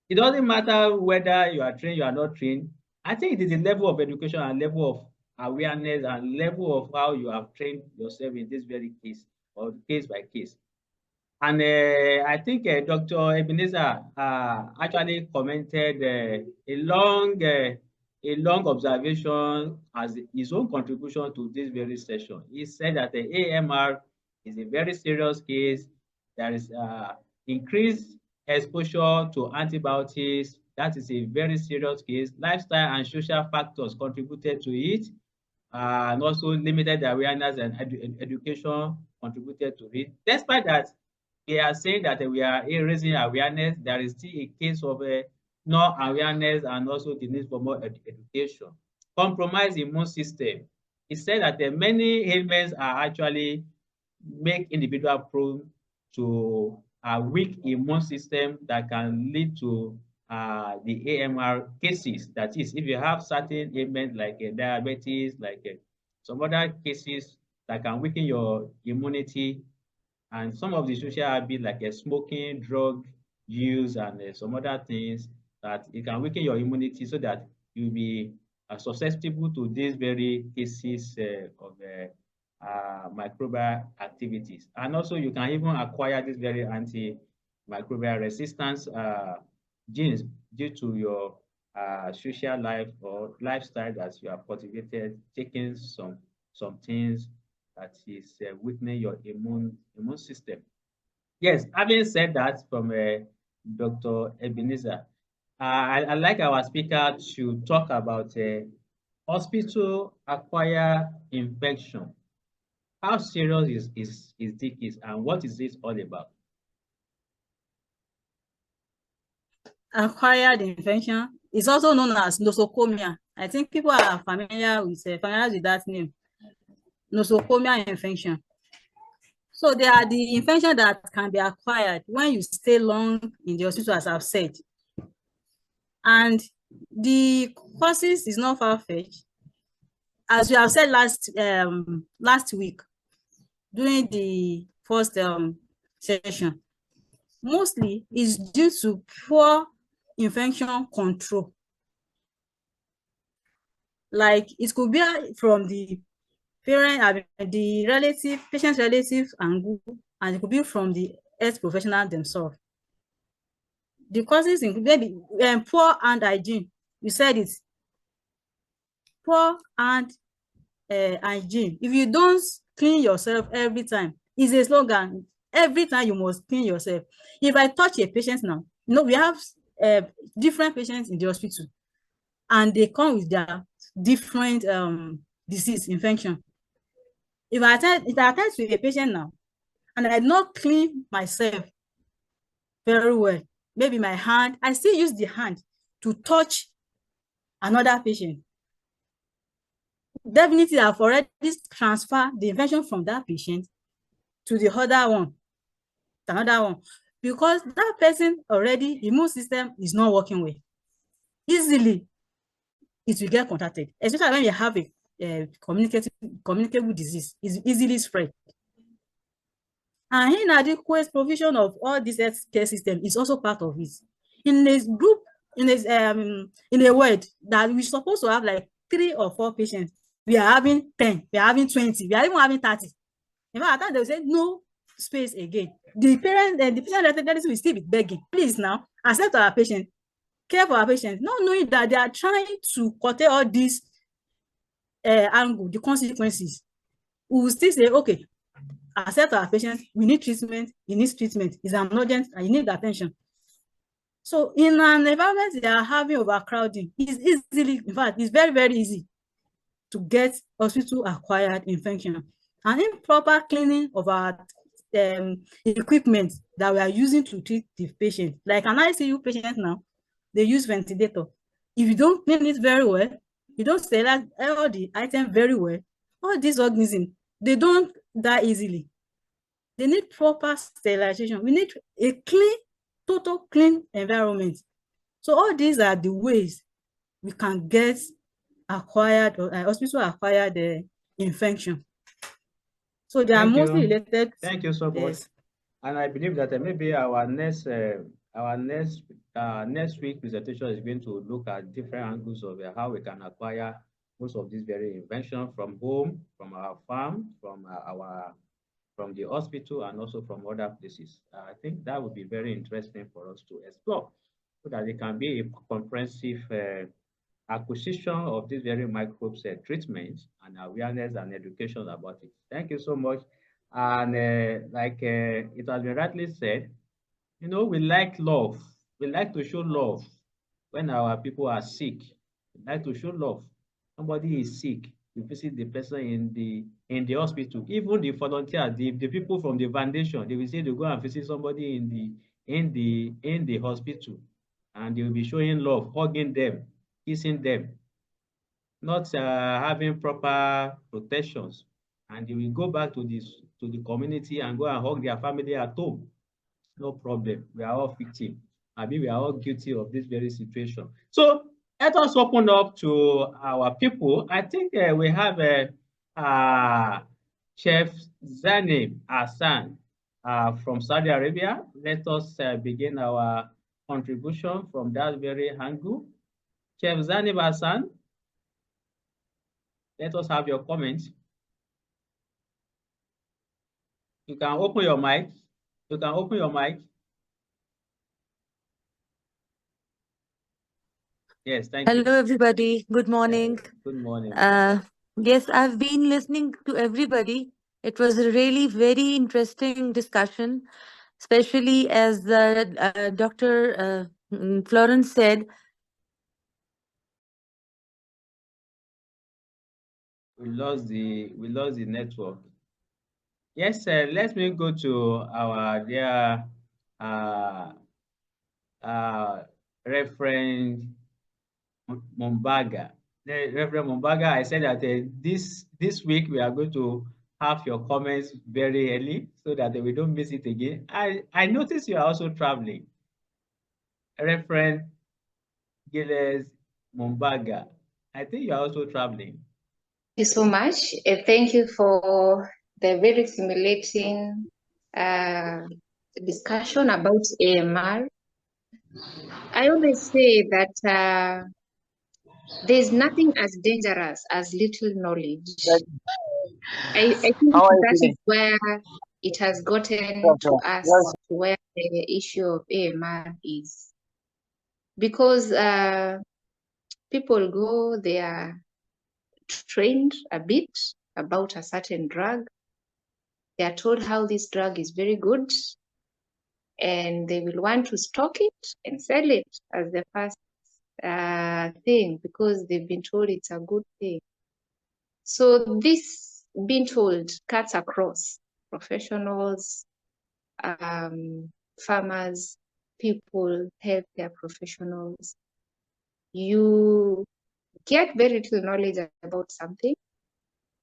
It doesn't matter whether you are trained, you are not trained. I think it is the level of education and level of awareness and level of how you have trained yourself in this very case or case by case. And I think Dr. Ebenezer actually commented a long observation as his own contribution to this very session. He said that the AMR is a very serious case. There is increased exposure to antibiotics. That is a very serious case. Lifestyle and social factors contributed to it, and also limited awareness and education contributed to it. Despite that, they are saying that we are raising awareness. There is still a case of no awareness and also the need for more education. Compromised immune system. It said that many ailments are actually make individual prone to a weak immune system that can lead to the AMR cases. That is, if you have certain ailments like diabetes, like some other cases that can weaken your immunity, and some of the social habits like smoking, drug use, and some other things, that it can weaken your immunity so that you'll be susceptible to these very cases of microbial activities. And also you can even acquire this very antimicrobial resistance genes due to your social life or lifestyle that you have cultivated, taking some things that is weakening your immune system. Yes, having said that, from Dr. Ebenezer, I'd like our speaker to talk about hospital-acquired infection. How serious is this case, and what is this all about? Acquired infection is also known as nosocomial. I think people are familiar with that name. Nosocomial infection. So they are the infection that can be acquired when you stay long in the hospital, as I've said. And the causes is not far-fetched. As we have said last week during the first session, mostly is due to poor infection control. Like it could be from the parent, the relative, patient relative angle, and it could be from the health professional themselves. The causes include maybe poor hand hygiene. You said it. Poor hand hygiene. If you don't clean yourself every time, it's a slogan. Every time you must clean yourself. If I touch a patient now, we have different patients in the hospital, and they come with their different disease, infection. If I attend to a patient now, and I not clean myself very well, maybe my hand, I still use the hand to touch another patient. Definitely, I've already transferred the infection from that patient to the other one, another one, because that person already, immune system is not working well. Easily, it will get contacted, especially when you have a communicable disease. It's easily spread. And inadequate provision of all this healthcare system is also part of it. In a group, in a ward that we're supposed to have like 3 or 4 patients, we are having 10, we are having 20, we are even having 30. In fact, at times they will say no space again. The parent and the patient representative will still be begging, please now accept our patient, care for our patient, not knowing that they are trying to curtail all these angle, the consequences. We will still say, okay, accept our patient, we need treatment, he needs treatment, it's an urgent and you need attention. So in an environment they are having overcrowding, it's easily, in fact, it's very, very easy to get hospital-acquired infection. And improper cleaning of our equipment that we are using to treat the patient. Like an ICU patient now, they use ventilator. If you don't clean it very well, you don't sterilize all the items very well, all these organisms, they don't die easily. They need proper sterilization. We need a clean, total clean environment. So all these are the ways we can get acquired or hospital-acquired infection. So they are mostly related. Thank you so much. Yes. And I believe that maybe our next week presentation is going to look at different angles of how we can acquire most of these very inventions from home, from our farm, from the hospital, and also from other places. I think that would be very interesting for us to explore, so that it can be a comprehensive acquisition of these very microbes treatment and awareness and education about it. Thank you so much. And it has been rightly said, we like love. We like to show love when our people are sick. We like to show love. Somebody is sick, you visit the person in the hospital. Even the volunteers, the people from the foundation, they will say to go and visit somebody in the hospital, and they will be showing love, hugging them, kissing them, not having proper protections, and they will go back to the community and go and hug their family at home. No problem. We are all victims. I mean, we are all guilty of this very situation. So let us open up to our people. I think we have Chef Zanim Hassan from Saudi Arabia. Let us begin our contribution from that very angle. Chef Zanim Hassan, let us have your comments. You can open your mic. You can open your mic. Yes, thank you. Hello, everybody. Good morning. Good morning. Yes, I've been listening to everybody. It was a really very interesting discussion, especially as Dr. Florence said. We lost the network. Yes, let me go to our dear Reverend Mumbaga. Reverend Mumbaga, I said that this week we are going to have your comments very early so that we don't miss it again. I noticed you are also traveling. Reverend Gilles Mumbaga, I think you are also traveling. Thank you so much. Thank you for the very stimulating discussion about AMR. I always say that there's nothing as dangerous as little knowledge. I think that is where it has gotten to us, where the issue of AMR is. Because people go, they are trained a bit about a certain drug. They are told how this drug is very good, and they will want to stock it and sell it as the first thing because they've been told it's a good thing. So this being told cuts across professionals, farmers, people, healthcare professionals. You get very little knowledge about something,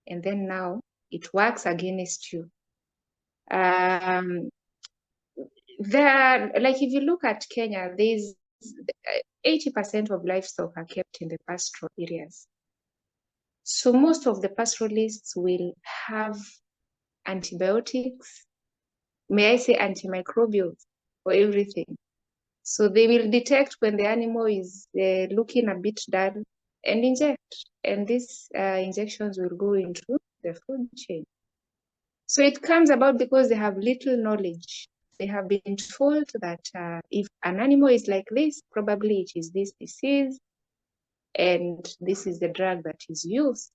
and then now it works against you. Like if you look at Kenya, there's 80% of livestock are kept in the pastoral areas. So most of the pastoralists will have antibiotics, may I say antimicrobials for everything. So they will detect when the animal is looking a bit dull and inject. And these injections will go into the food chain. So it comes about because they have little knowledge. They have been told that if an animal is like this, probably it is this disease, and this is the drug that is used.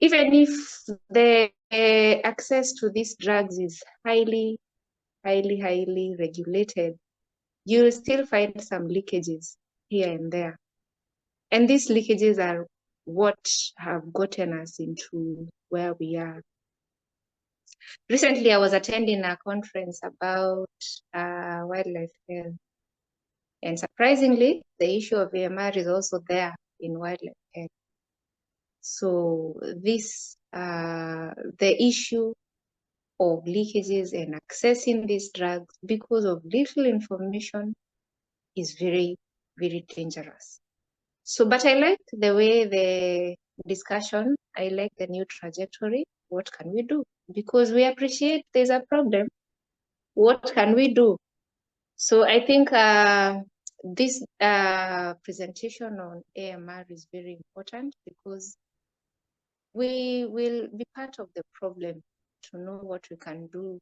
Even if the access to these drugs is highly regulated, you will still find some leakages here and there. And these leakages are what have gotten us into where we are. Recently, I was attending a conference about wildlife health. And surprisingly, the issue of AMR is also there in wildlife health. So this, the issue of leakages and accessing these drugs because of little information is very, very dangerous. So, but I like the way the discussion, I like the new trajectory. What can we do? Because we appreciate there's a problem. What can we do? So I think this presentation on AMR is very important because we will be part of the problem to know what we can do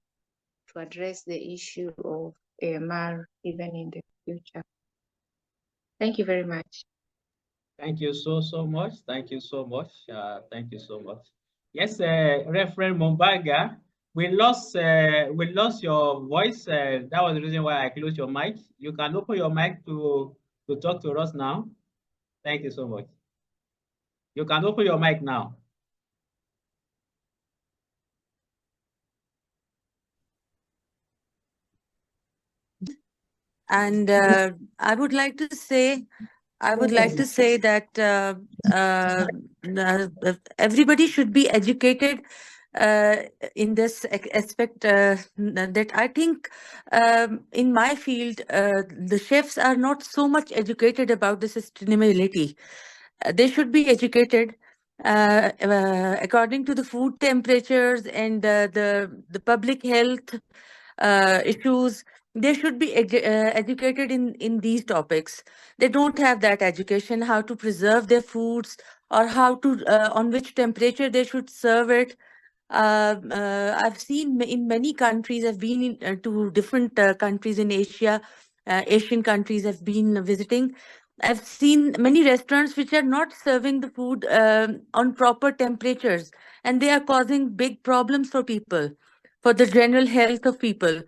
to address the issue of AMR even in the future. Thank you very much. Thank you so much. Thank you so much. Thank you so much. Yes, Reverend Mombaga, we lost your voice. That was the reason why I closed your mic. You can open your mic to talk to us now. Thank you so much. You can open your mic now. And I would like to say that everybody should be educated in this aspect. That I think in my field, the chefs are not so much educated about the sustainability. They should be educated according to the food temperatures and the public health issues. They should be educated in these topics. They don't have that education, how to preserve their foods or how to on which temperature they should serve it. I've seen in many countries. I've been to different countries in Asia. Asian countries I've been visiting. I've seen many restaurants which are not serving the food on proper temperatures, and they are causing big problems for people, for the general health of people.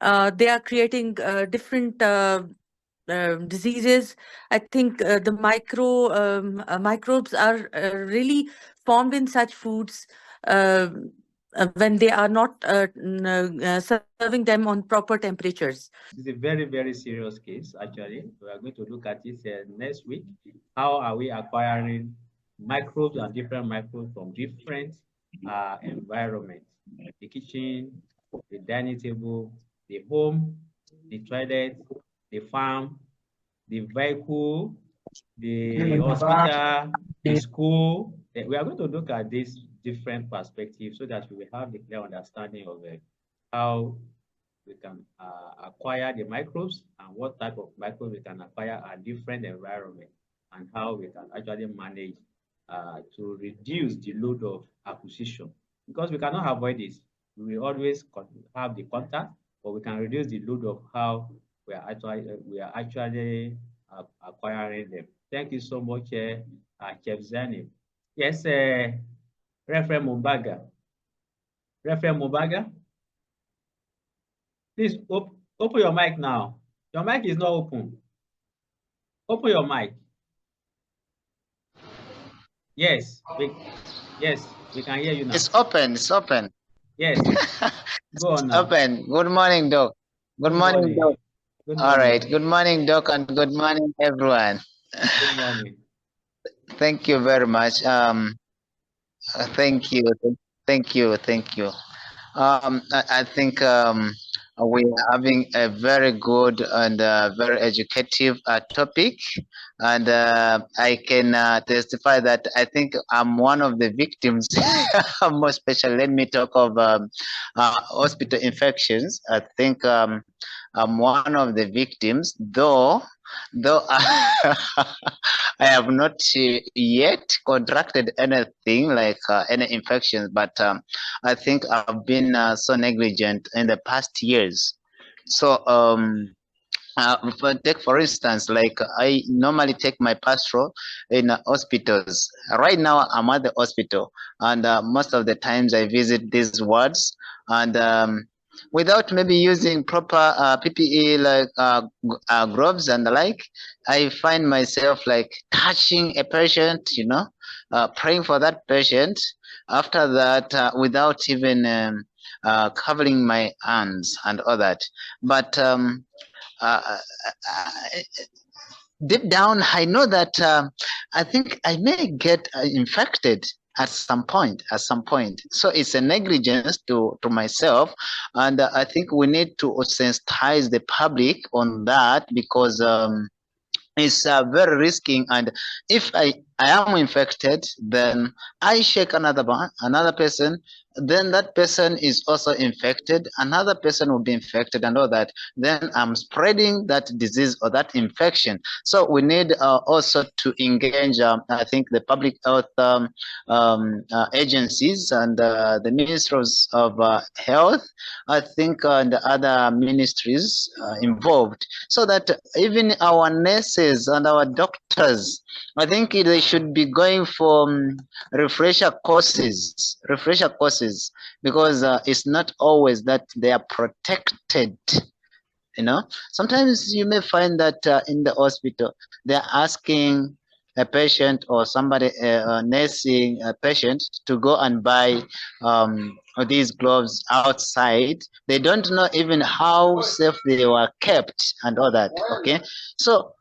They are creating different diseases. I think the microbes are really formed in such foods when they are not serving them on proper temperatures. It's a very, very serious case, actually. We are going to look at it next week. How are we acquiring microbes and different microbes from different environments? The kitchen, the dining table, the home, the toilet, the farm, the vehicle, the hospital, the school. We are going to look at this different perspectives so that we will have a clear understanding of how we can acquire the microbes and what type of microbes we can acquire at different environments, and how we can actually manage to reduce the load of acquisition, because we cannot avoid this. We will always have the contact, but we can reduce the load of how we are actually acquiring them. Thank you so much, Chef Zani. Yes, Reverend Mumbaga. Reverend Mumbaga, please open your mic now. Your mic is not open. Open your mic. Yes, we can hear you now. It's open. It's open. Yes. Go on now. Open. Good morning, Doc. Good morning, Doc. Good All morning. right. Good morning, Doc, and good morning, everyone. Good morning. Thank you very much. Thank you. Thank you. Thank you. I think we are having a very good and very educative topic, and I can testify that I think I'm one of the victims. More especially, let me talk of hospital infections. I think I'm one of the victims, though I have not yet contracted anything like any infections, but I think I've been so negligent in the past years. So take for instance, like I normally take my pastoral in hospitals. Right now I'm at the hospital, and most of the times I visit these wards, and without maybe using proper PPE like gloves and the like, I find myself like touching a patient, praying for that patient. After that, without even covering my hands and all that. But deep down, I know that I think I may get infected at some point. So it's a negligence to myself, and I think we need to sensitize the public on that, because it's very risky. And if I am infected, then I shake another person, then that person is also infected, another person will be infected and all that, then I'm spreading that disease or that infection. So we need also to engage I think the public health agencies and the ministries of health, I think, and other ministries involved, so that even our nurses and our doctors, I think they should be going for refresher courses, because it's not always that they are protected. Sometimes you may find that in the hospital they're asking a patient or somebody nursing a patient to go and buy these gloves outside. They don't know even how safe they were kept and all that. Okay, so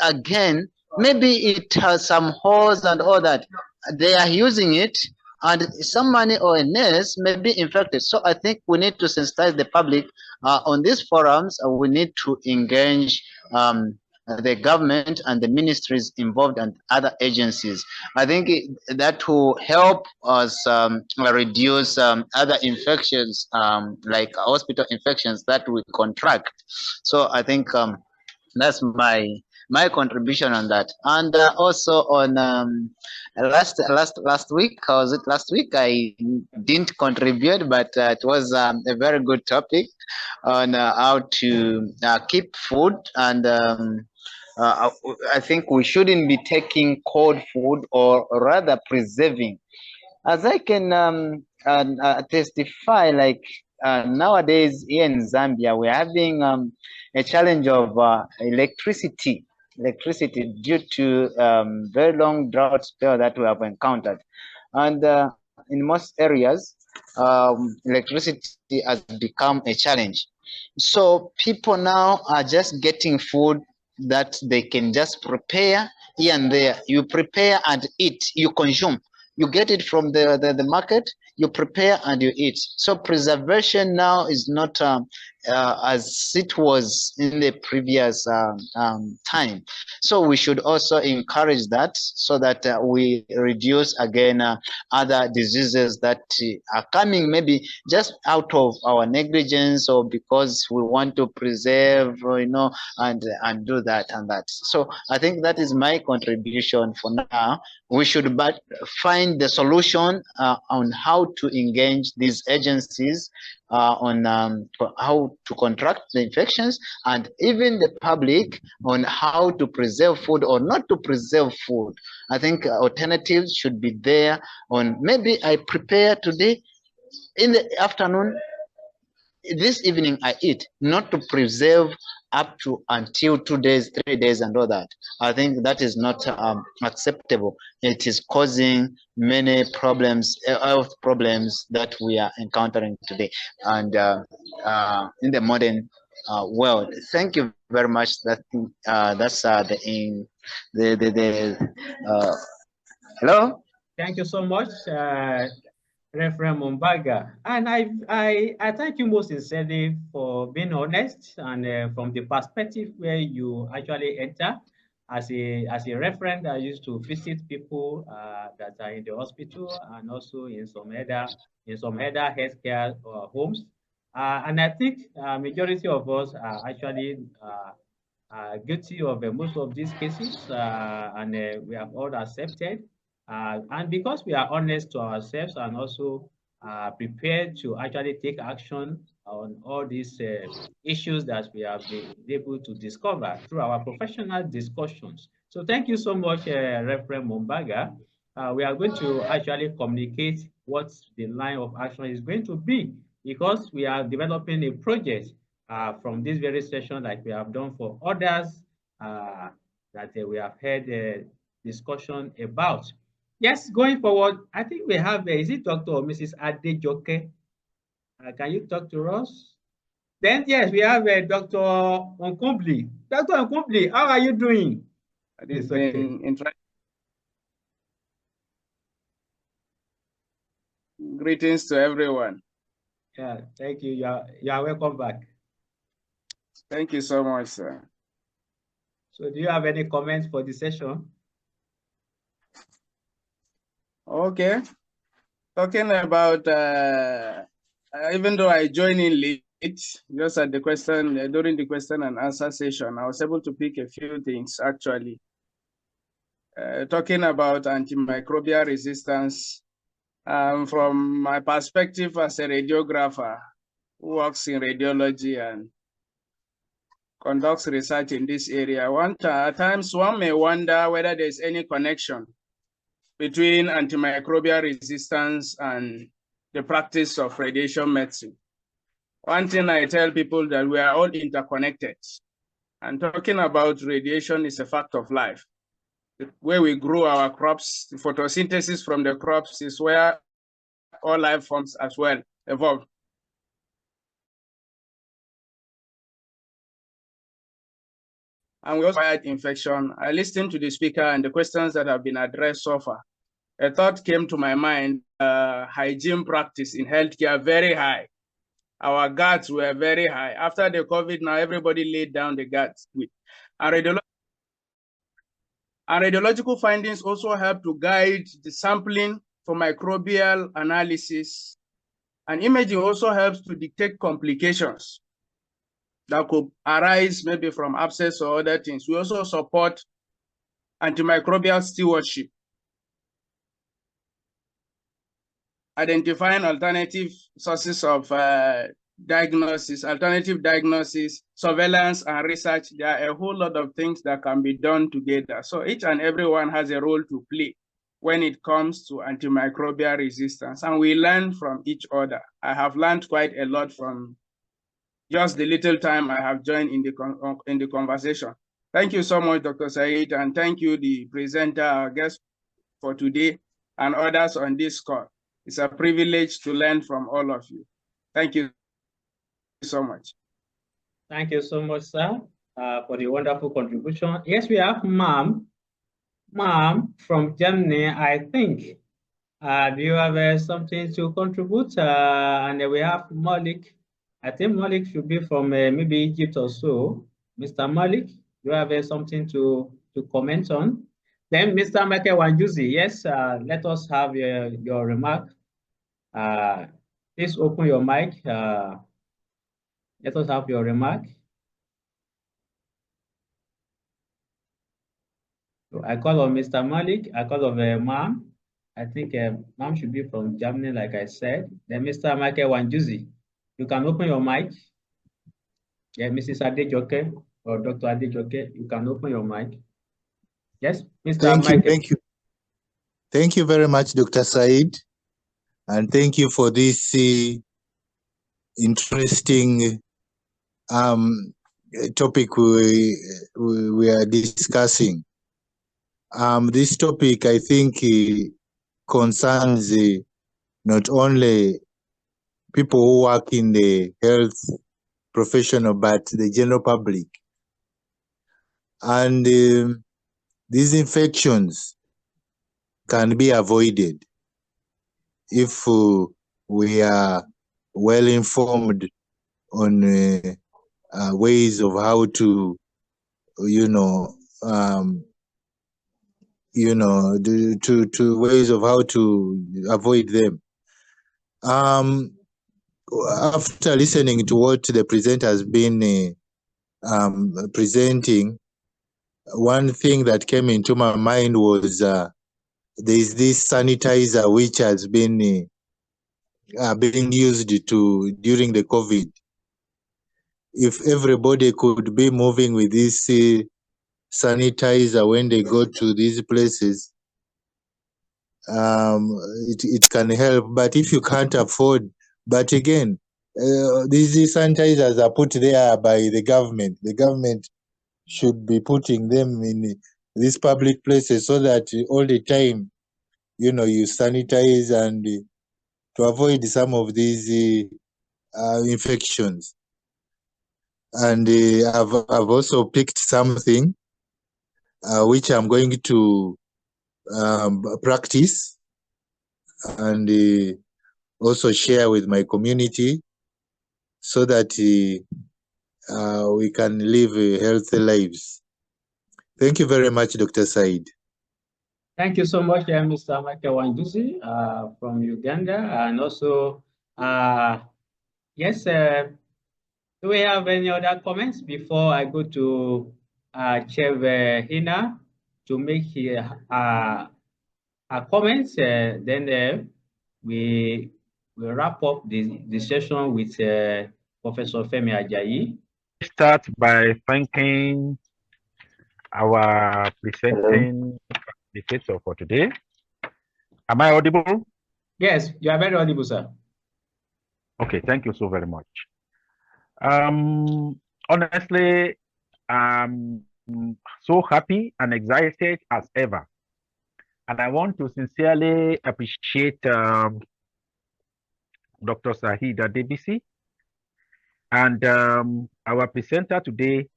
again, maybe it has some holes and all that. They are using it, and somebody or a nurse may be infected. So I think we need to sensitize the public on these forums. We need to engage the government and the ministries involved and other agencies. I think that will help us reduce other infections, like hospital infections that we contract. So I think that's my contribution on that. And also on last week, or was it last week, I didn't contribute, but it was a very good topic on how to keep food. And I think we shouldn't be taking cold food, or rather preserving. As I can testify, like nowadays here in Zambia, we're having a challenge of electricity due to very long drought spell that we have encountered. And in most areas, electricity has become a challenge. So people now are just getting food that they can just prepare here and there. You prepare and eat, you consume. You get it from the market, you prepare and you eat. So preservation now is not as it was in the previous time. So we should also encourage that, so that we reduce again other diseases that are coming maybe just out of our negligence, or because we want to preserve, and do that and that. So I think that is my contribution for now. We should but find the solution on how to engage these agencies on how to contract the infections, and even the public on how to preserve food or not to preserve food. I think alternatives should be there. On maybe I prepare today, in the afternoon, this evening I eat, not to preserve up to until 2 days, 3 days, and all that. I think that is not acceptable. It is causing many problems, health problems that we are encountering today, and in the modern world. Thank you very much. That's hello. Thank you so much, Reverend Mumbaga. And I thank you most sincerely for being honest, and from the perspective where you actually enter. As a referent, I used to visit people that are in the hospital, and also in some other healthcare homes. And I think majority of us are actually guilty of most of these cases, and we have all accepted. And because we are honest to ourselves, and also prepared to actually take action on all these issues that we have been able to discover through our professional discussions. So thank you so much, Reverend Mumbaga. We are going to actually communicate what the line of action is going to be, because we are developing a project from this very session, like we have done for others that we have had discussion about. Yes, going forward, I think we have, is it Dr. or Mrs. Adejoke? Can you talk to us? Then, yes, we have Dr. Onkumbli. Dr. Onkumbli, how are you doing? It's been interesting. Greetings to everyone. Yeah, thank you. You are welcome back. Thank you so much, sir. So do you have any comments for the session? Okay. Talking about, even though I joined in late, just at the question, during the question and answer session, I was able to pick a few things actually. Talking about antimicrobial resistance, from my perspective as a radiographer who works in radiology and conducts research in this area, at times one may wonder whether there's any connection between antimicrobial resistance and the practice of radiation medicine. One thing I tell people that we are all interconnected, and talking about radiation is a fact of life. Where we grow our crops, the photosynthesis from the crops is where all life forms as well evolve. And we also had infection. I listened to the speaker and the questions that have been addressed so far. A thought came to my mind, hygiene practice in healthcare, very high. Our guards were very high. After the COVID, now everybody laid down the guards. And radiological findings also help to guide the sampling for microbial analysis. And imaging also helps to detect complications that could arise maybe from abscess or other things. We also support antimicrobial stewardship, identifying alternative sources of diagnosis, alternative diagnosis, surveillance, and research. There are a whole lot of things that can be done together. So each and everyone has a role to play when it comes to antimicrobial resistance, and we learn from each other. I have learned quite a lot from just the little time I have joined in the conversation. Thank you so much, Dr. Said, and thank you, the presenter, our guest for today, and others on this call. It's a privilege to learn from all of you. Thank you so much. Thank you so much, sir, for the wonderful contribution. Yes, we have Ma'am from Germany, I think. Do you have something to contribute? And we have Malik. I think Malik should be from maybe Egypt or so. Mr. Malik, you have something to comment on? Then Mr. Michael Wanjuzi, yes, let us have your remark. Please open your mic. Let us have your remark. So I call on Mr. Malik. I call on Ma'am. I think Ma'am should be from Germany, like I said. Then Mr. Michael Wanjuzi, you can open your mic. Yeah, Mrs. Adejoke or Dr. Adejoke, you can open your mic. Yes, Mr. Michael. Thank you. Thank you very much, Dr. Said. And thank you for this interesting topic we are discussing. This topic, I think, concerns not only people who work in the health professional, but the general public. And these infections can be avoided if we are well informed on ways of how to, to ways of how to avoid them. After listening to what the presenter has been presenting, one thing that came into my mind was there's this sanitizer which has been being used during the COVID. If everybody could be moving with this sanitizer when they go to these places, it can help. But if you can't afford, but again, these sanitizers are put there by the government. The government should be putting them in these public places so that all the time, you sanitize and to avoid some of these infections. And I've also picked something which I'm going to practice and also share with my community so that we can live healthy lives. Thank you very much, Dr. Said. Thank you so much, Mr. Michael Wanjuzi from Uganda. And also, yes, do we have any other comments before I go to Chef Hina to make her comments? Then we wrap up the session with Professor Femi Ajayi. Start by thanking our presenting facilitator for today. Am I audible? Yes, you are very audible, sir. Okay, thank you so very much. Honestly, I'm so happy and excited as ever. And I want to sincerely appreciate Dr. Sahida Debisi and our presenter today.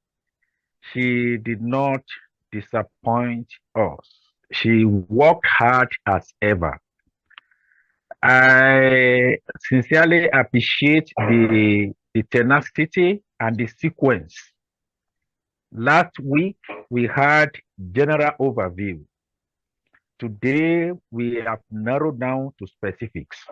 She did not disappoint us. She worked hard as ever. I sincerely appreciate the tenacity and the sequence. Last week, we had general overview. Today, we have narrowed down to specifics.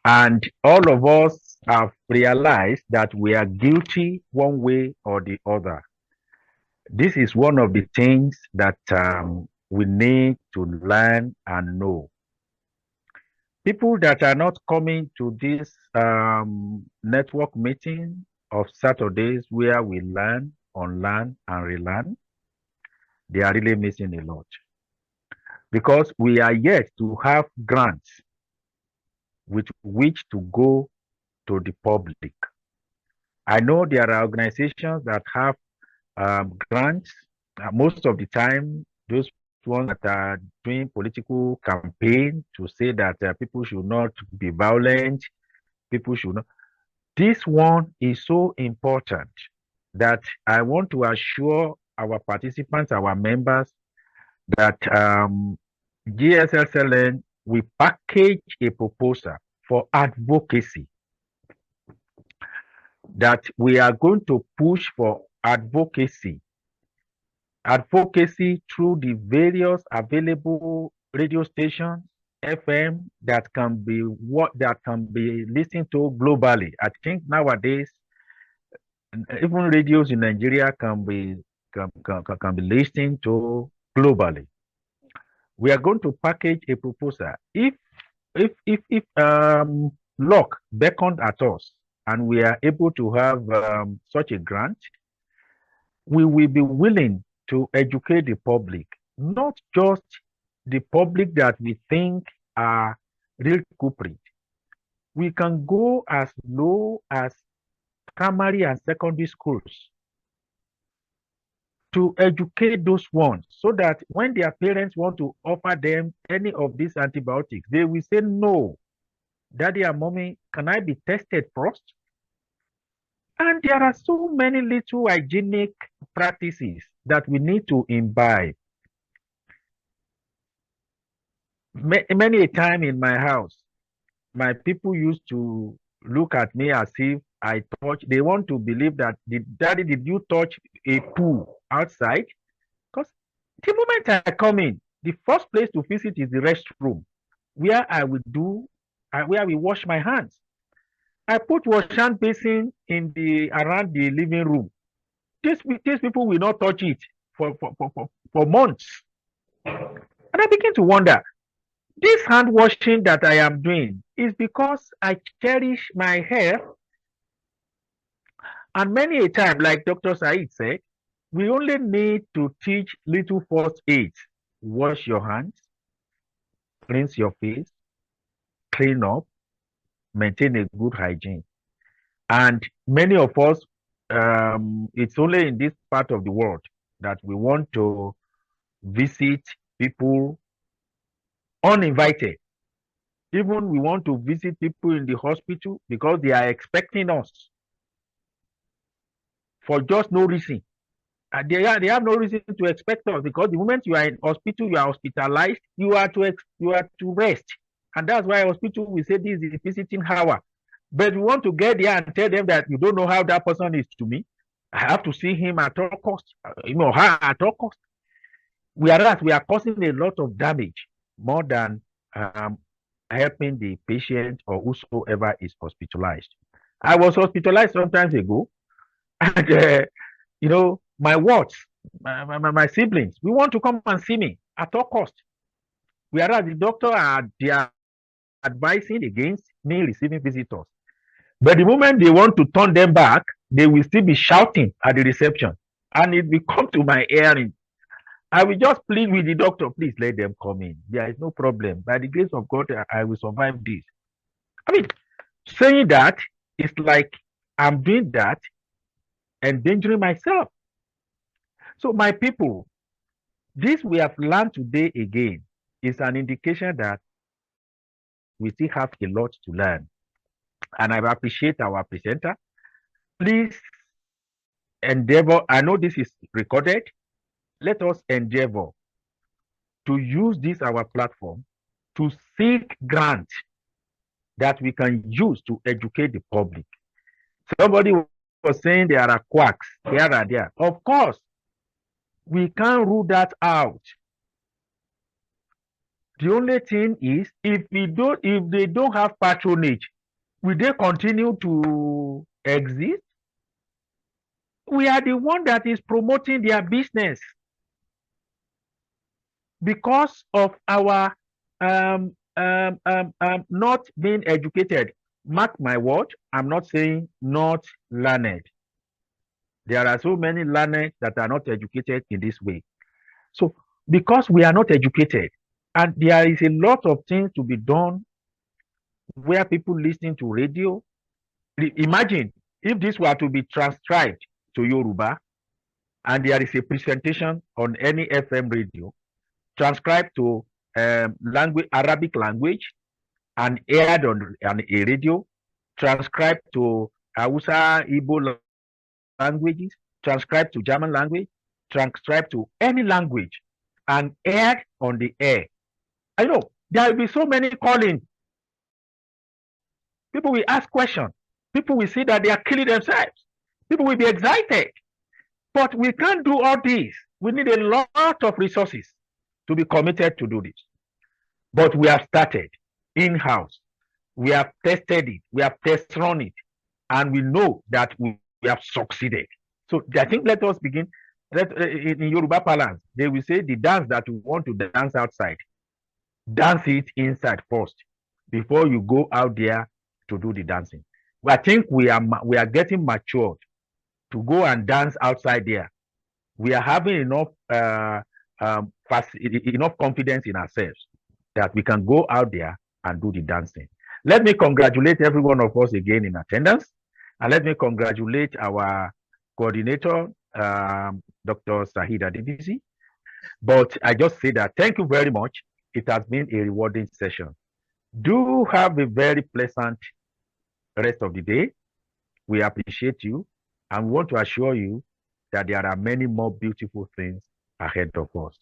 And all of us have realized that we are guilty one way or the other. This is one of the things that we need to learn and know. People that are not coming to this network meeting of Saturdays where we learn, unlearn, and relearn, they are really missing a lot. Because we are yet to have grants with which to go to the public. I know there are organizations that have grants. Most of the time, those ones that are doing political campaign to say that people should not be violent, people should not. This one is so important that I want to assure our participants, our members, that GSSLN will package a proposal for advocacy. that we are going to push for advocacy through the various available radio stations, FM, that can be listened to globally. I think nowadays even radios in Nigeria can be listened to globally. We are going to package a proposal. If luck beckoned at us and we are able to have such a grant, we will be willing to educate the public, not just the public that we think are real culprits. We can go as low as primary and secondary schools to educate those ones so that when their parents want to offer them any of these antibiotics, they will say, no, daddy and mommy, can I be tested first? And there are so many little hygienic practices that we need to imbibe. Many a time in my house, my people used to look at me as if they want to believe that, daddy, did you touch a pool outside? Because the moment I come in, the first place to visit is the restroom, where where we wash my hands. I put wash hand basin around the living room. These people will not touch it for months. And I begin to wonder, this hand washing that I am doing is because I cherish my hair. And many a time, like Dr. Said said, we only need to teach little first aid. Wash your hands, rinse your face, clean up, maintain a good hygiene. And many of us, it's only in this part of the world that we want to visit people uninvited. Even we want to visit people in the hospital because they are expecting us for just no reason. They have no reason to expect us, because the moment you are in hospital, you are hospitalized, you are to rest. And that's why hospital will say this is a visiting hour. But we want to get there and tell them that you don't know how that person is to me. I have to see him at all costs, her at all costs. Whereas we are causing a lot of damage more than helping the patient or whosoever is hospitalized. I was hospitalized some time ago, and my wards, my siblings, we want to come and see me at all costs. Whereas the doctor they are advising against me receiving visitors. But the moment they want to turn them back, they will still be shouting at the reception. And it will come to my hearing. I will just plead with the doctor, please let them come in. There is no problem. By the grace of God, I will survive this. I mean, saying that, it's like I'm doing that, endangering myself. So my people, this we have learned today again is an indication that we still have a lot to learn. And I appreciate our presenter. Please endeavor, I know this is recorded, let us endeavor to use this, our platform, to seek grants that we can use to educate the public. Somebody was saying there are quacks here and there. Of course, we can't rule that out. The only thing is, if they don't have patronage, will they continue to exist? We are the one that is promoting their business because of our not being educated. Mark my word, I'm not saying not learned. There are so many learned that are not educated in this way. So because we are not educated, and there is a lot of things to be done where people listen to radio. Imagine if this were to be transcribed to Yoruba, and there is a presentation on any FM radio, transcribed to Arabic language, and aired on a radio, transcribed to Hausa, Igbo languages, transcribed to German language, transcribed to any language, and aired on the air. I know there will be so many calling. People will ask questions. People will see that they are killing themselves. People will be excited. But we can't do all this. We need a lot of resources to be committed to do this. But we have started in-house. We have tested it. We have test run it. And we know that we have succeeded. So I think let us begin. In Yoruba parlance, they will say the dance that you want to dance outside, dance it inside first before you go out there to do the dancing. I think we are getting matured to go and dance outside there. We are having enough enough confidence in ourselves that we can go out there and do the dancing. Let me congratulate every one of us again in attendance, and let me congratulate our coordinator, Dr. Sahid Adibisi. But I just say that thank you very much. It has been a rewarding session. Do have a very pleasant rest of the day. We appreciate you and we want to assure you that there are many more beautiful things ahead of us.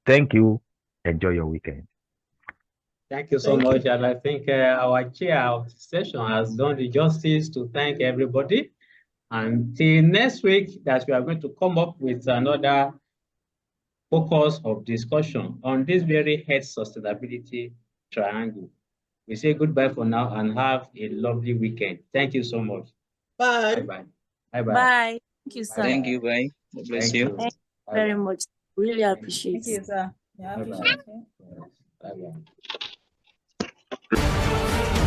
Thank you. Enjoy your weekend. Thank you so much. And I think our chair of the session has done the justice to thank everybody. Until next week, that we are going to come up with another focus of discussion on this very health sustainability triangle. We say goodbye for now and have a lovely weekend. Thank you so much. Bye. Bye-bye. Bye-bye. Bye. Thank you, sir. Thank you, bye. God bless Thank you. you. Thank you very much. Really appreciate Thank it. you, sir. Yeah, I Bye-bye. appreciate it. Bye-bye.